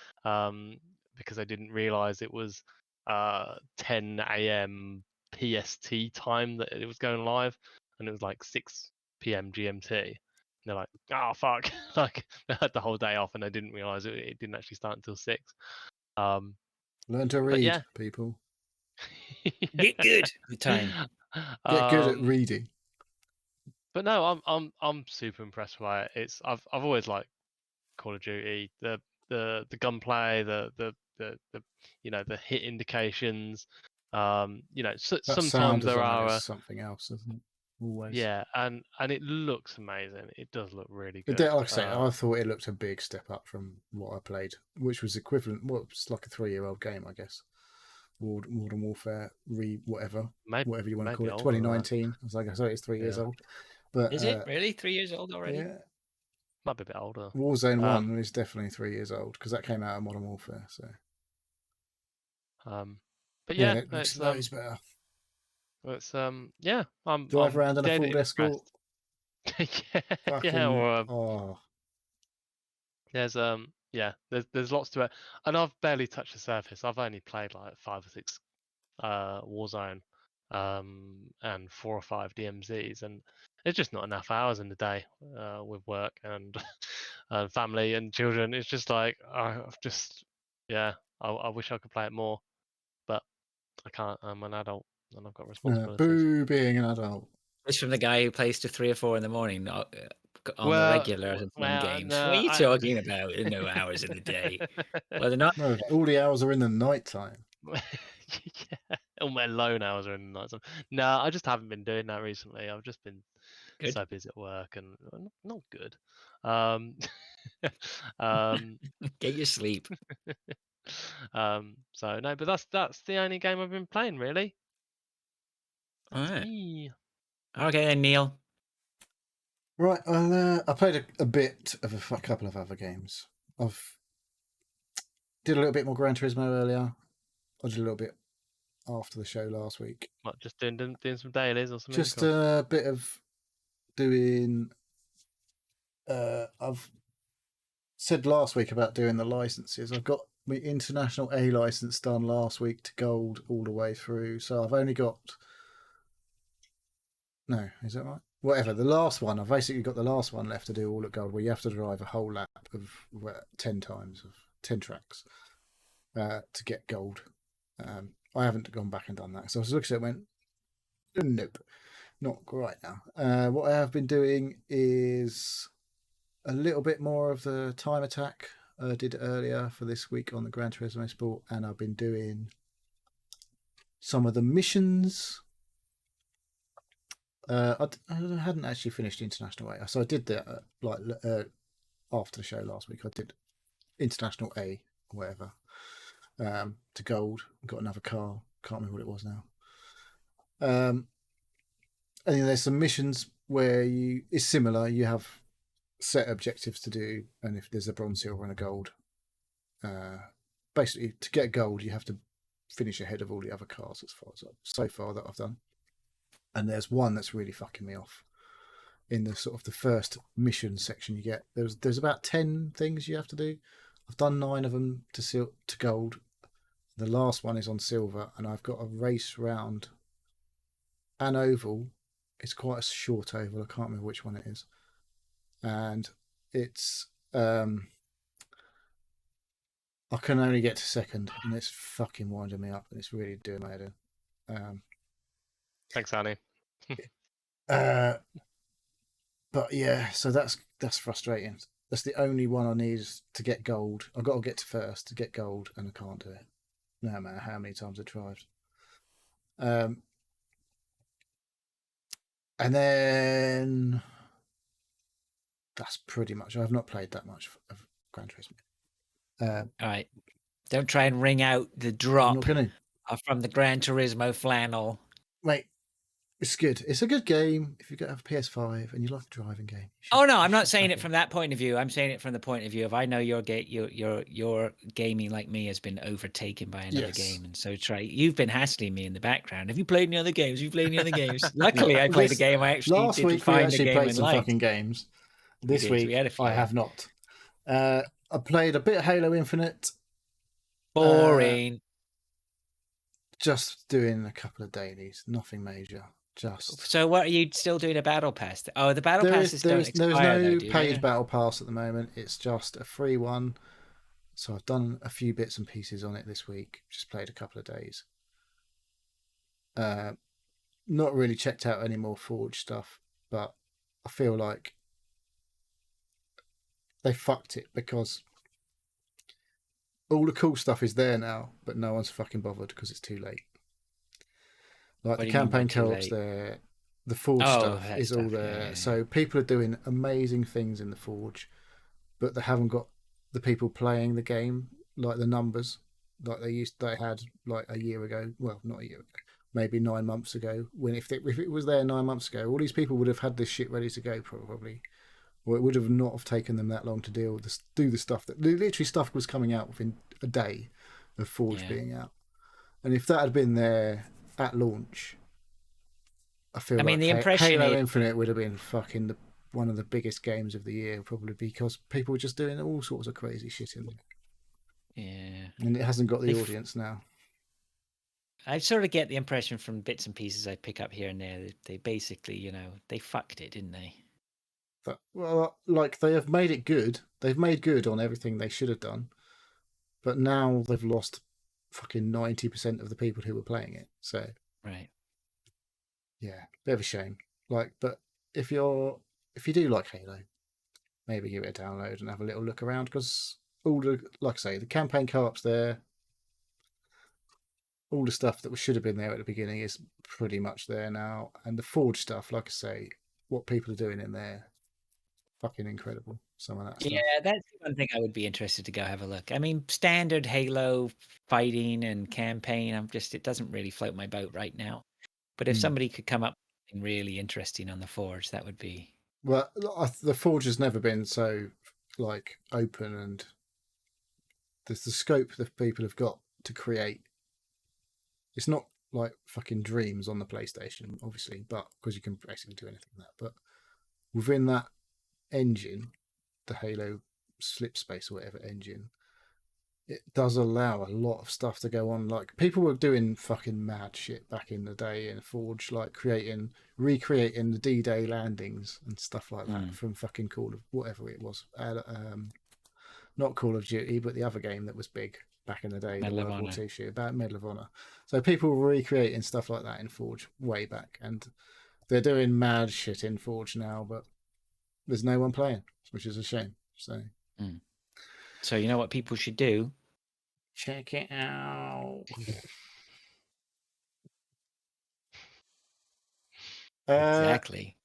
because I didn't realize it was 10 a.m. PST time that it was going live, and it was like 6 p.m. GMT. And they're like, oh fuck, like they had the whole day off, and I didn't realize it didn't actually start until 6. Learn to read, people. Get good with time. Get good at reading. But no, I'm super impressed by it. I've always liked Call of Duty, the gunplay, the the hit indications. Sometimes there are something else, isn't it? Always. Yeah, and it looks amazing. It does look really good. Like I say, I thought it looked a big step up from what I played, which was equivalent. Well, it's like a 3-year-old game, I guess. Modern Warfare, whatever you want to call it. 2019. I was like, I thought it's 3 years old. But is it really 3 years old already? Yeah. Might be a bit older. Warzone 1 is definitely 3 years old because that came out of Modern Warfare. So, but yeah, it looks loads better. It's I'm drive around in a full escort. There's lots to it, and I've barely touched the surface. I've only played like 5 or 6 Warzone, and 4 or 5 DMZs, and it's just not enough hours in the day with work and family and children. It's just like I wish I could play it more, but I can't. I'm an adult and I've got responsibilities. Boo, being an adult. This from the guy who plays to 3 or 4 in the morning on the Well, regular and some games. no, What are you talking about? There are no hours in the day. Well, they're not. No, all the hours are in the night time. Yeah, all my lone hours are in the night. No, I just haven't been doing that recently. I've just been Good. so busy at work and not good. Um, Get your sleep. so no, but that's the only game I've been playing really. All That's right. me. Okay, then, Neil. Right, I played a bit of a couple of other games. I've did a little bit more Gran Turismo earlier. I did a little bit after the show last week. What, just doing some dailies or something? Just a bit of doing. I've said last week about doing the licenses. I've got my international A license done last week to gold all the way through. So I've only got. No, is that right? Whatever. The last one, I've basically got the last one left to do all at gold, where you have to drive a whole lap of 10 times of 10 tracks to get gold. I haven't gone back and done that. So I was looking at it and went, nope, not right now. What I have been doing is a little bit more of the time attack I did earlier for this week on the Gran Turismo Sport, and I've been doing some of the missions. I hadn't actually finished International A, so I did that after the show last week. I did International A, or whatever, to gold. Got another car. Can't remember what it was now. And then there's some missions where it's similar. You have set objectives to do, and if there's a bronze, silver, and a gold, basically to get gold, you have to finish ahead of all the other cars so far that I've done. And there's one that's really fucking me off. In the sort of the first mission section you get, there's about 10 things you have to do. I've done 9 of them to gold. The last one is on silver, and I've got a race round an oval. It's quite a short oval. I can't remember which one it is. And it's I can only get to second, and it's fucking winding me up, and it's really doing my head in. Thanks, Annie. But yeah, so that's frustrating. That's the only one I need to get gold. I've got to get to first to get gold, and I can't do it. No matter how many times I tried. And then that's pretty much. I've not played that much of Gran Turismo. All right. Don't try and ring out the drop I'm not going to. from the Gran Turismo flannel. Mate, it's good. It's a good game if you have a PS5 and you like a driving game. Oh no, I'm not saying it from that point of view. I'm saying it from the point of view of I know your gaming like me has been overtaken by another game, and so you've been hassling me in the background. Have you played any other games? Have you played any other games? Luckily, I played a game I actually last week we actually played some fucking games. This week I have not. I played a bit of Halo Infinite. Boring. Just doing a couple of dailies, nothing major. So what are you still doing a battle pass? Oh, the battle passes don't expire. There's no paid battle pass at the moment. It's just a free one. So I've done a few bits and pieces on it this week. Just played a couple of days. Not really checked out any more Forge stuff, but I feel like they fucked it because all the cool stuff is there now, but no one's fucking bothered because it's too late. Like the campaign co-op's there, the Forge stuff is all there. Yeah. So people are doing amazing things in the Forge, but they haven't got the people playing the game, like the numbers, like they had like a year ago. Well, not a year ago, maybe 9 months ago. When if it was there 9 months ago, all these people would have had this shit ready to go probably, or it would have not have taken them that long to do the stuff that literally stuff was coming out within a day of Forge being out. And if that had been there at launch, I feel like the impression Halo Infinite would have been fucking one of the biggest games of the year, probably because people were just doing all sorts of crazy shit in there. Yeah. And it hasn't got the audience now. I sort of get the impression from bits and pieces I pick up here and there that they basically, they fucked it, didn't they? But, well, like they have made it good. They've made good on everything they should have done. But now they've lost fucking 90% of the people who were playing it. So right, yeah, bit of a shame. Like, but if you do like Halo, maybe give it a download and have a little look around, because all the, like I say, the campaign co-op's there. All the stuff that should have been there at the beginning is pretty much there now, and the Forge stuff, like I say, what people are doing in there, fucking incredible. Some of that stuff. Yeah, that's the one thing I would be interested to go have a look. I mean, standard Halo fighting and campaign, it doesn't really float my boat right now. But if somebody could come up with something really interesting on the Forge, that would be. Well, the Forge has never been so like open, and there's the scope that people have got to create. It's not like fucking Dreams on the PlayStation, obviously, but because you can basically do anything like that. But within that engine, the Halo Slipspace or whatever engine, it does allow a lot of stuff to go on. Like, people were doing fucking mad shit back in the day in Forge, like recreating the D-Day landings and stuff like that from fucking Call of whatever it was. Not Call of Duty, but the other game that was big back in the day, Medal the of World War Honor. II shit, about Medal of Honor. So people were recreating stuff like that in Forge way back, and they're doing mad shit in Forge now, but there's no one playing, which is a shame. So you know what people should do? Check it out. Exactly.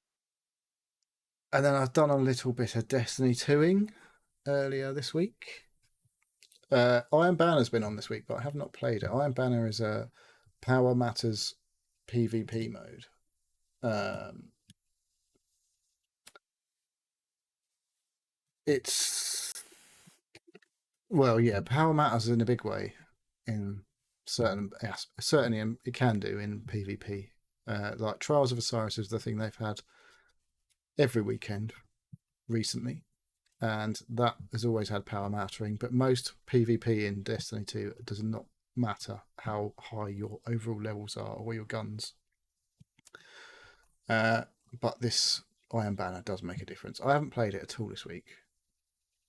And then I've done a little bit of Destiny 2ing earlier this week. Iron Banner's been on this week, but I have not played it. Iron Banner is a Power Matters PvP mode. It's, well, yeah, Power Matters in a big way in certainly it can do in PvP. Like Trials of Osiris is the thing they've had every weekend recently, and that has always had power mattering. But most PvP in Destiny 2 does not matter how high your overall levels are or your guns. But this Iron Banner does make a difference. I haven't played it at all this week.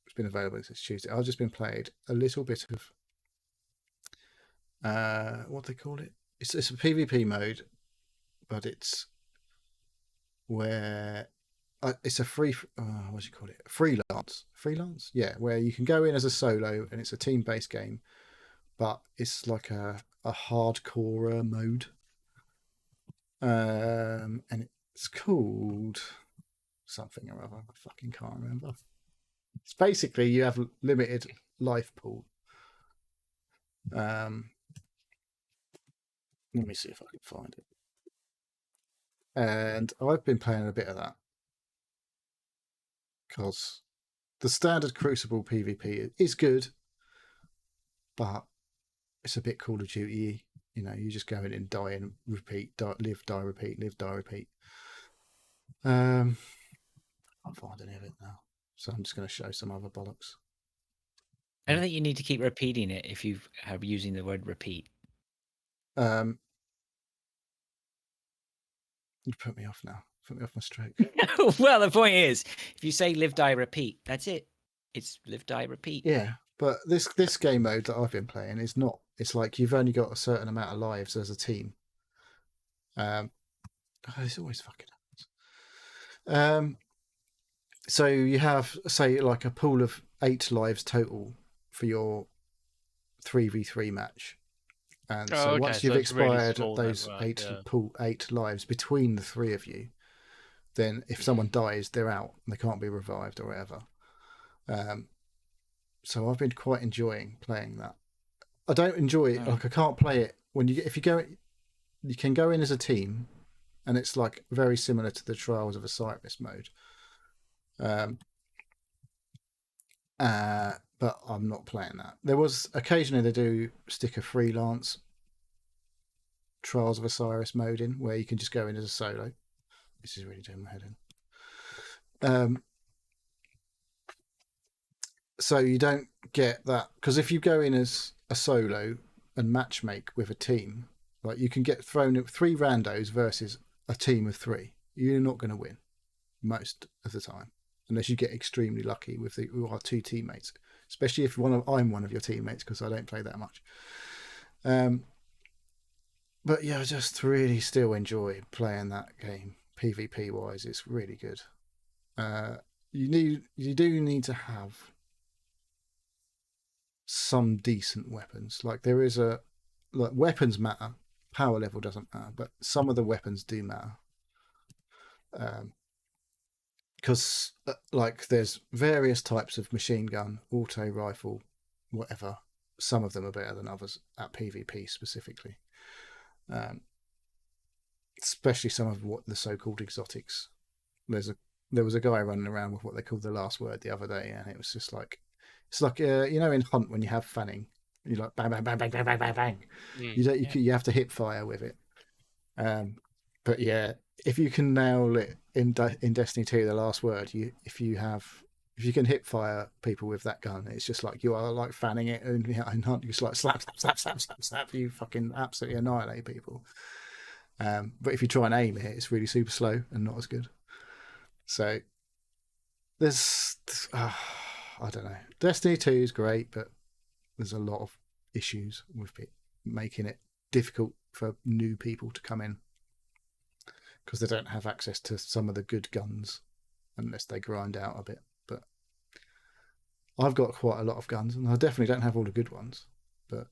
It's been available since Tuesday. I've just been played a little bit of what do they call it? It's a PvP mode, but it's where it's a free what do you call it? Freelance, yeah, where you can go in as a solo and it's a team-based game, but it's like a hardcore mode, and it's called something or other. I fucking can't remember. It's basically you have limited life pool. Let me see if I can find it. And I've been playing a bit of that because the standard Crucible PvP is good, but it's a bit Call of Duty. You know, you just go in and die and repeat, live, die, repeat, live, die, repeat. I can't find any of it now, so I'm just going to show some other bollocks. I don't think you need to keep repeating it if you are using the word repeat. You put me off now. Put me off my stroke. Well, the point is, if you say live, die, repeat, that's it. It's live, die, repeat. Yeah, but this game mode that I've been playing is not. It's like you've only got a certain amount of lives as a team. It's always fucking happens. So you have, say, like a pool of 8 lives total for your 3v3 match. And so once you've expired those 8 lives between the 3 of you, then if someone dies, they're out and they can't be revived or whatever. So I've been quite enjoying playing that. I don't enjoy it, like I can't play it when you can go in as a team, and it's like very similar to the Trials of Osiris mode. But I'm not playing that. There was occasionally they do stick a freelance Trials of Osiris mode in where you can just go in as a solo. This is really doing my head in. So you don't get that, because if you go in as a solo and matchmake with a team, like you can get thrown at 3 randos versus a team of 3. You're not going to win most of the time, unless you get extremely lucky with our 2 teammates, especially if I'm one of your teammates, because I don't play that much. But yeah, I just really still enjoy playing that game PvP wise, it's really good. You do need to have some decent weapons. Like there is weapons matter. Power level doesn't matter, but some of the weapons do matter. Because like there's various types of machine gun, auto rifle, whatever. Some of them are better than others at PvP specifically. Especially some of what the so-called exotics. There was a guy running around with what they called the last word the other day, and it was just like it's like in Hunt when you have fanning, you like bang bang bang bang bang bang bang bang. You have to hip fire with it. But yeah, if you can nail it in Destiny 2, the last word, if you can hip fire people with that gun, it's just like you are like fanning it, and in Hunt you just like slap slap slap slap slap slap, you fucking absolutely annihilate people. But if you try and aim it, it's really super slow and not as good. So there's I don't know. Destiny 2 is great, but there's a lot of issues with it, making it difficult for new people to come in because they don't have access to some of the good guns unless they grind out a bit. But I've got quite a lot of guns, and I definitely don't have all the good ones, but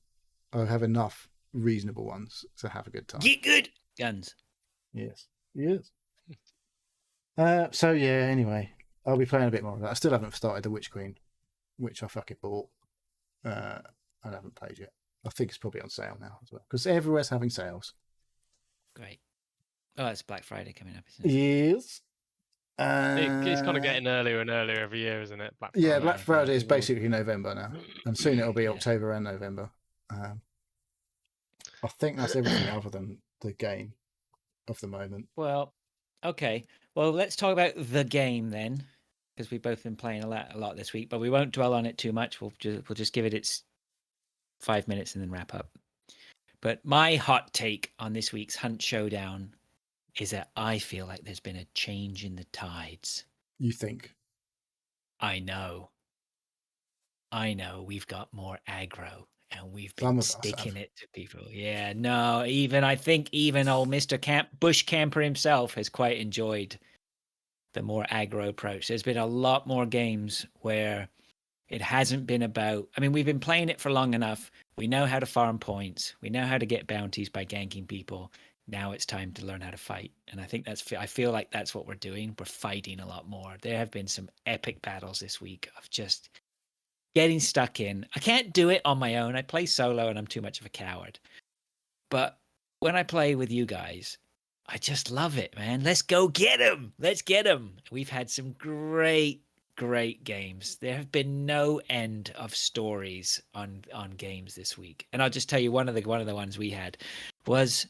I have enough reasonable ones to have a good time. Get good guns. Yes. So yeah, anyway, I'll be playing a bit more of that. I still haven't started the Witch Queen, which I fucking bought. I haven't played yet. I think it's probably on sale now as well, because everywhere's having sales. Great. Oh, it's Black Friday coming up, isn't it? Yes. It's kind of getting earlier and earlier every year, isn't it? Black Yeah, Friday. Black Friday is basically November now, and soon it'll be Yeah. October and November. I think that's everything other than the game of the moment. Well, okay. Well, let's talk about the game then, because we've both been playing a lot this week, but we won't dwell on it too much. We'll just give it its 5 minutes and then wrap up. But my hot take on this week's Hunt Showdown is that I feel like there's been a change in the tides. You think? I know. We've got more aggro, and we've been sticking it to people. Yeah, no, I think even old Mr. Bush Camper himself has quite enjoyed the more aggro approach. There's been a lot more games where it hasn't been about. I mean, we've been playing it for long enough. We know how to farm points. We know how to get bounties by ganking people. Now it's time to learn how to fight. And I think I feel like that's what we're doing. We're fighting a lot more. There have been some epic battles this week of just getting stuck in. I can't do it on my own. I play solo and I'm too much of a coward. But when I play with you guys, I just love it, man. Let's go get them. Let's get them. We've had some great games. There have been no end of stories on games this week. And I'll just tell you one of the ones we had was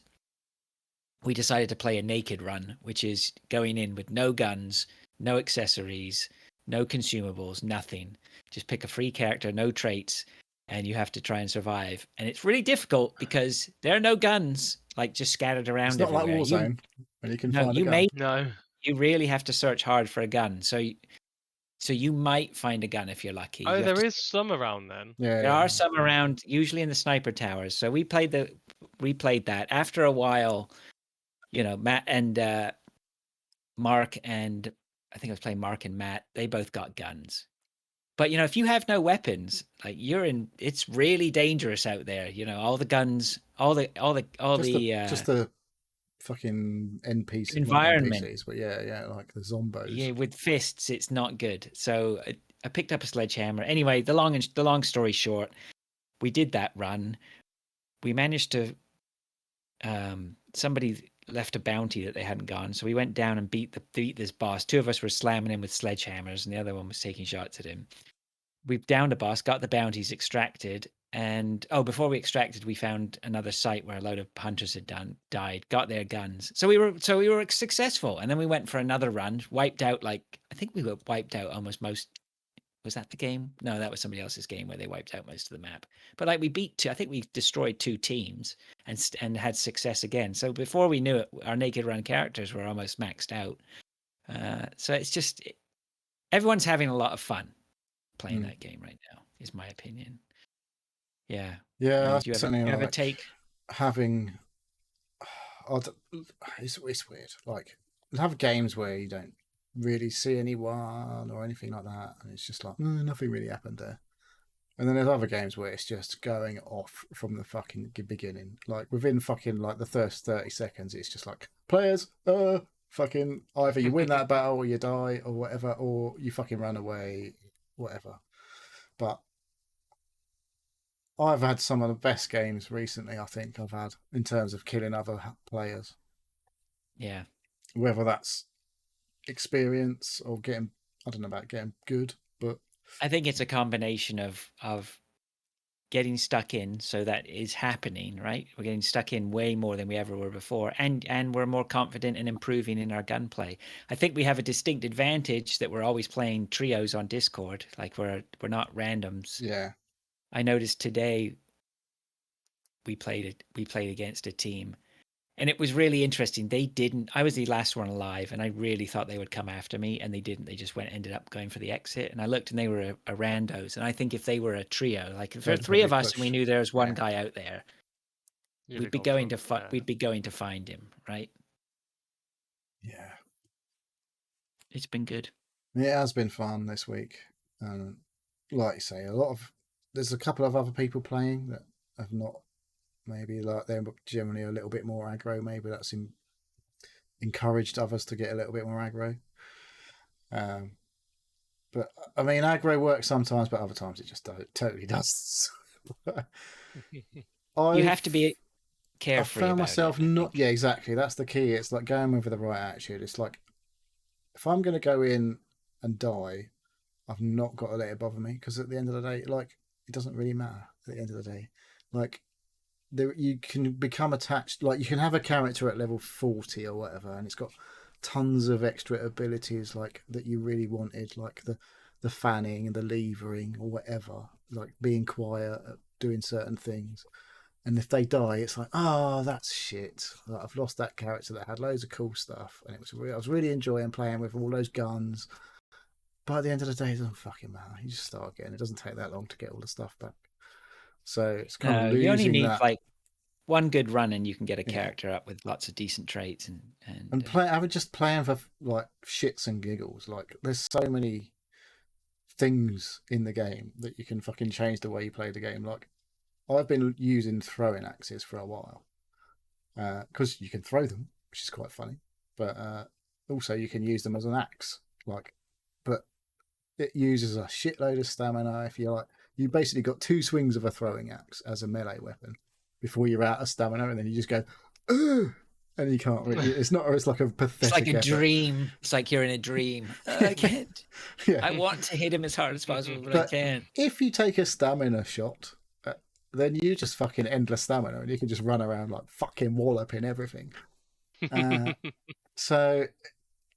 we decided to play a naked run, which is going in with no guns, no accessories, no consumables, nothing. Just pick a free character, no traits, and you have to try and survive. And it's really difficult because there are no guns like just scattered around. It's not everywhere. like Warzone when you can find a gun. You really have to search hard for a gun. So you might find a gun if you're lucky. Oh, there is some around then. Yeah, there are some around, usually in the sniper towers. So we played that. After a while, Matt and Mark and I think I was playing Mark and Matt. They both got guns. But if you have no weapons, like it's really dangerous out there. All the guns, just the fucking NPC environment. NPCs, but yeah, like the zombos. Yeah, with fists, it's not good. So I picked up a sledgehammer. Anyway, the long story short, we did that run. We managed to. Somebody left a bounty that they hadn't gone, so we went down and beat this boss. Two of us were slamming him with sledgehammers, and the other one was taking shots at him. We downed a boss, got the bounties extracted, and before we extracted, we found another site where a load of hunters had died, got their guns. So we were successful, and then we went for another run, wiped out almost most. Was that the game? No, that was somebody else's game where they wiped out most of the map. But I think we destroyed 2 teams and had success again. So before we knew it, our naked run characters were almost maxed out. So it's just everyone's having a lot of fun playing that game right now, is my opinion. Yeah. Yeah, do you have a take? Having, it's weird. Like have games where you don't really see anyone or anything like that, and it's just like nothing really happened there. And then there's other games where it's just going off from the fucking beginning. Like within fucking like the first 30 seconds, it's just like players, fucking either you win that battle or you die or whatever, or you fucking run away, whatever. But I've had some of the best games recently, I think I've had in terms of killing other players. Yeah. Whether that's experience or getting, I don't know about getting good, but I think it's a combination of getting stuck in, so that is happening, right? We're getting stuck in way more than we ever were before, and we're more confident and improving in our gunplay. I think we have a distinct advantage that we're always playing trios on Discord, like we're not randoms. yeah. I noticed today we played against a team, and it was really interesting. They didn't. I was the last one alive, and I really thought they would come after me, and they didn't. They just ended up going for the exit. And I looked, and they were a randos. And I think if they were a trio, like if there were They'd three probably of us, and we push. knew there was one Yeah. guy out there, You'd we'd have be gone going for to him, yeah. we'd be going to find him, right? Yeah. It's been good. It has been fun this week. Like you say, there's a couple of other people playing that have not, maybe like they're generally a little bit more aggro. Maybe that's encouraged others to get a little bit more aggro. But I mean, aggro works sometimes, but other times it just totally does. You have to be I carefree found about myself it, I not. think. Yeah, exactly. That's the key. It's like going in with the right attitude. It's like if I'm going to go in and die, I've not got to let it bother me, because at the end of the day, like it doesn't really matter. At the end of the day, like you can become attached. Like you can have a character at level 40 or whatever, and it's got tons of extra abilities like that you really wanted, like the fanning and the levering or whatever, like being quiet, doing certain things. And if they die, it's like, oh, that's shit. Like, I've lost that character that had loads of cool stuff, and I was really enjoying playing with all those guns. But at the end of the day, it doesn't fucking matter. You just start again. It doesn't take that long to get all the stuff back. So it's kind of No, you only losing need that. like one good run, and you can get a Yeah. character up with lots of decent traits I was just playing for like shits and giggles. Like there's so many things in the game that you can fucking change the way you play the game. Like I've been using throwing axes for a while because you can throw them, which is quite funny. But also you can use them as an axe. Like, but it uses a shitload of stamina. If you like, you basically got 2 swings of a throwing axe as a melee weapon before you're out of stamina, and then you just go, ugh, and you can't really. It's not. It's like a pathetic. it's like a effort. dream. It's like you're in a dream. I can't. Yeah. I want to hit him as hard as possible, but I But can't. if you take a stamina shot, then you just fucking endless stamina, and you can just run around like fucking walloping everything. So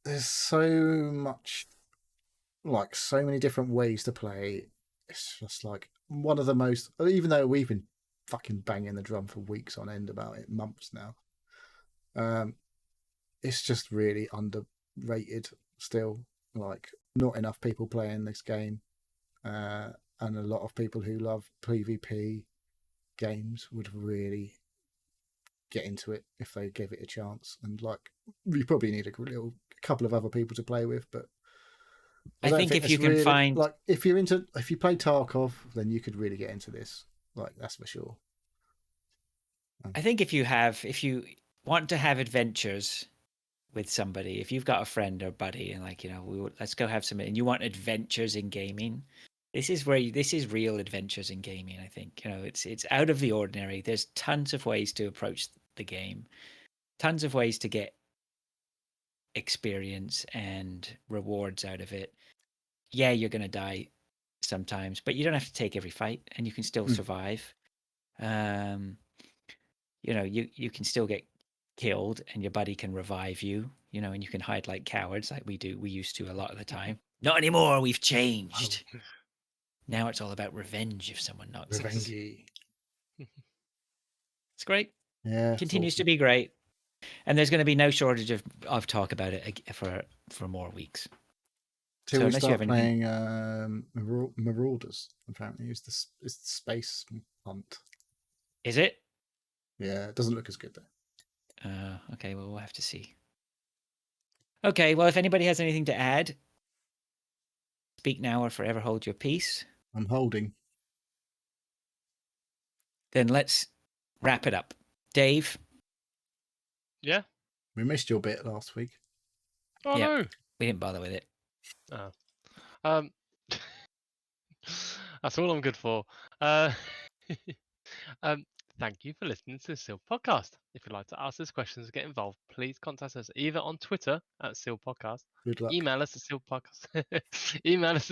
there's so much, like so many different ways to play. It's just like one of the most, even though we've been fucking banging the drum for weeks on end about it, months now. It's just really underrated still. Like not enough people playing this game, and a lot of people who love PvP games would really get into it if they gave it a chance. And like, you probably need a couple of other people to play with, but I think if you can really, find, like, if you play Tarkov, then you could really get into this. Like, that's for sure. I think if you want to have adventures with somebody, if you've got a friend or buddy, and like let's go have some, and you want adventures in gaming, this is real adventures in gaming. I think it's out of the ordinary. There's tons of ways to approach the game, tons of ways to get experience and rewards out of it. Yeah, you're gonna die sometimes, but you don't have to take every fight, and you can still survive. You can still get killed, and your buddy can revive you, and you can hide like cowards like we used to a lot of the time. Not anymore, we've changed. Now it's all about revenge if someone knocks us. Revenge. It's great. Yeah. Continues awesome. to be great. And there's going to be no shortage of talk about it for more weeks. Till So we unless you start have anything... playing Marauders, apparently it's the space hunt. Is it? Yeah, it doesn't look as good though. Okay, well, we'll have to see. Okay, well, if anybody has anything to add, speak now or forever hold your peace. I'm holding. Then let's wrap it up. Dave? Yeah. We missed your bit last week. Oh Yep. no. We didn't bother with it. Oh. That's all I'm good for. Thank you for listening to the Seal Podcast. If you'd like to ask us questions or get involved, please contact us either on Twitter at Seal Podcast, Good luck. email us at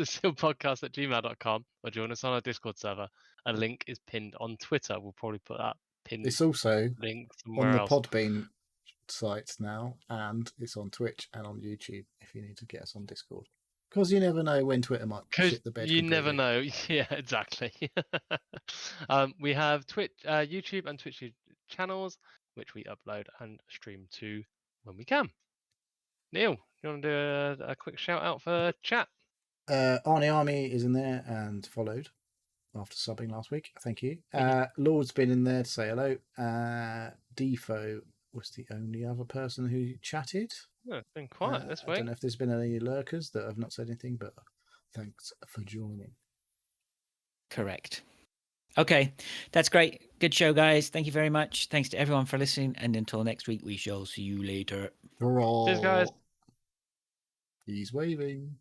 sealpodcast@gmail.com, or join us on our Discord server. A link is pinned on Twitter. We'll probably put that pinned It's also link on somewhere the else. Podbean site now, and it's on Twitch and on YouTube if you need to get us on Discord. Because you never know when Twitter might shit the bed You completely. never know. Yeah, exactly. We have Twitch, YouTube, and Twitch channels, which we upload and stream to when we can. Neil, you want to do a quick shout out for chat? Arnie Army is in there and followed after subbing last week. Thank you. Lord's been in there to say hello. Defo was the only other person who chatted. Oh, it's been quiet this I week. don't know if there's been any lurkers that have not said anything, but thanks for joining. Correct. Okay, that's great. Good show, guys. Thank you very much. Thanks to everyone for listening. And until next week, we shall see you later. Cheers, guys. He's waving.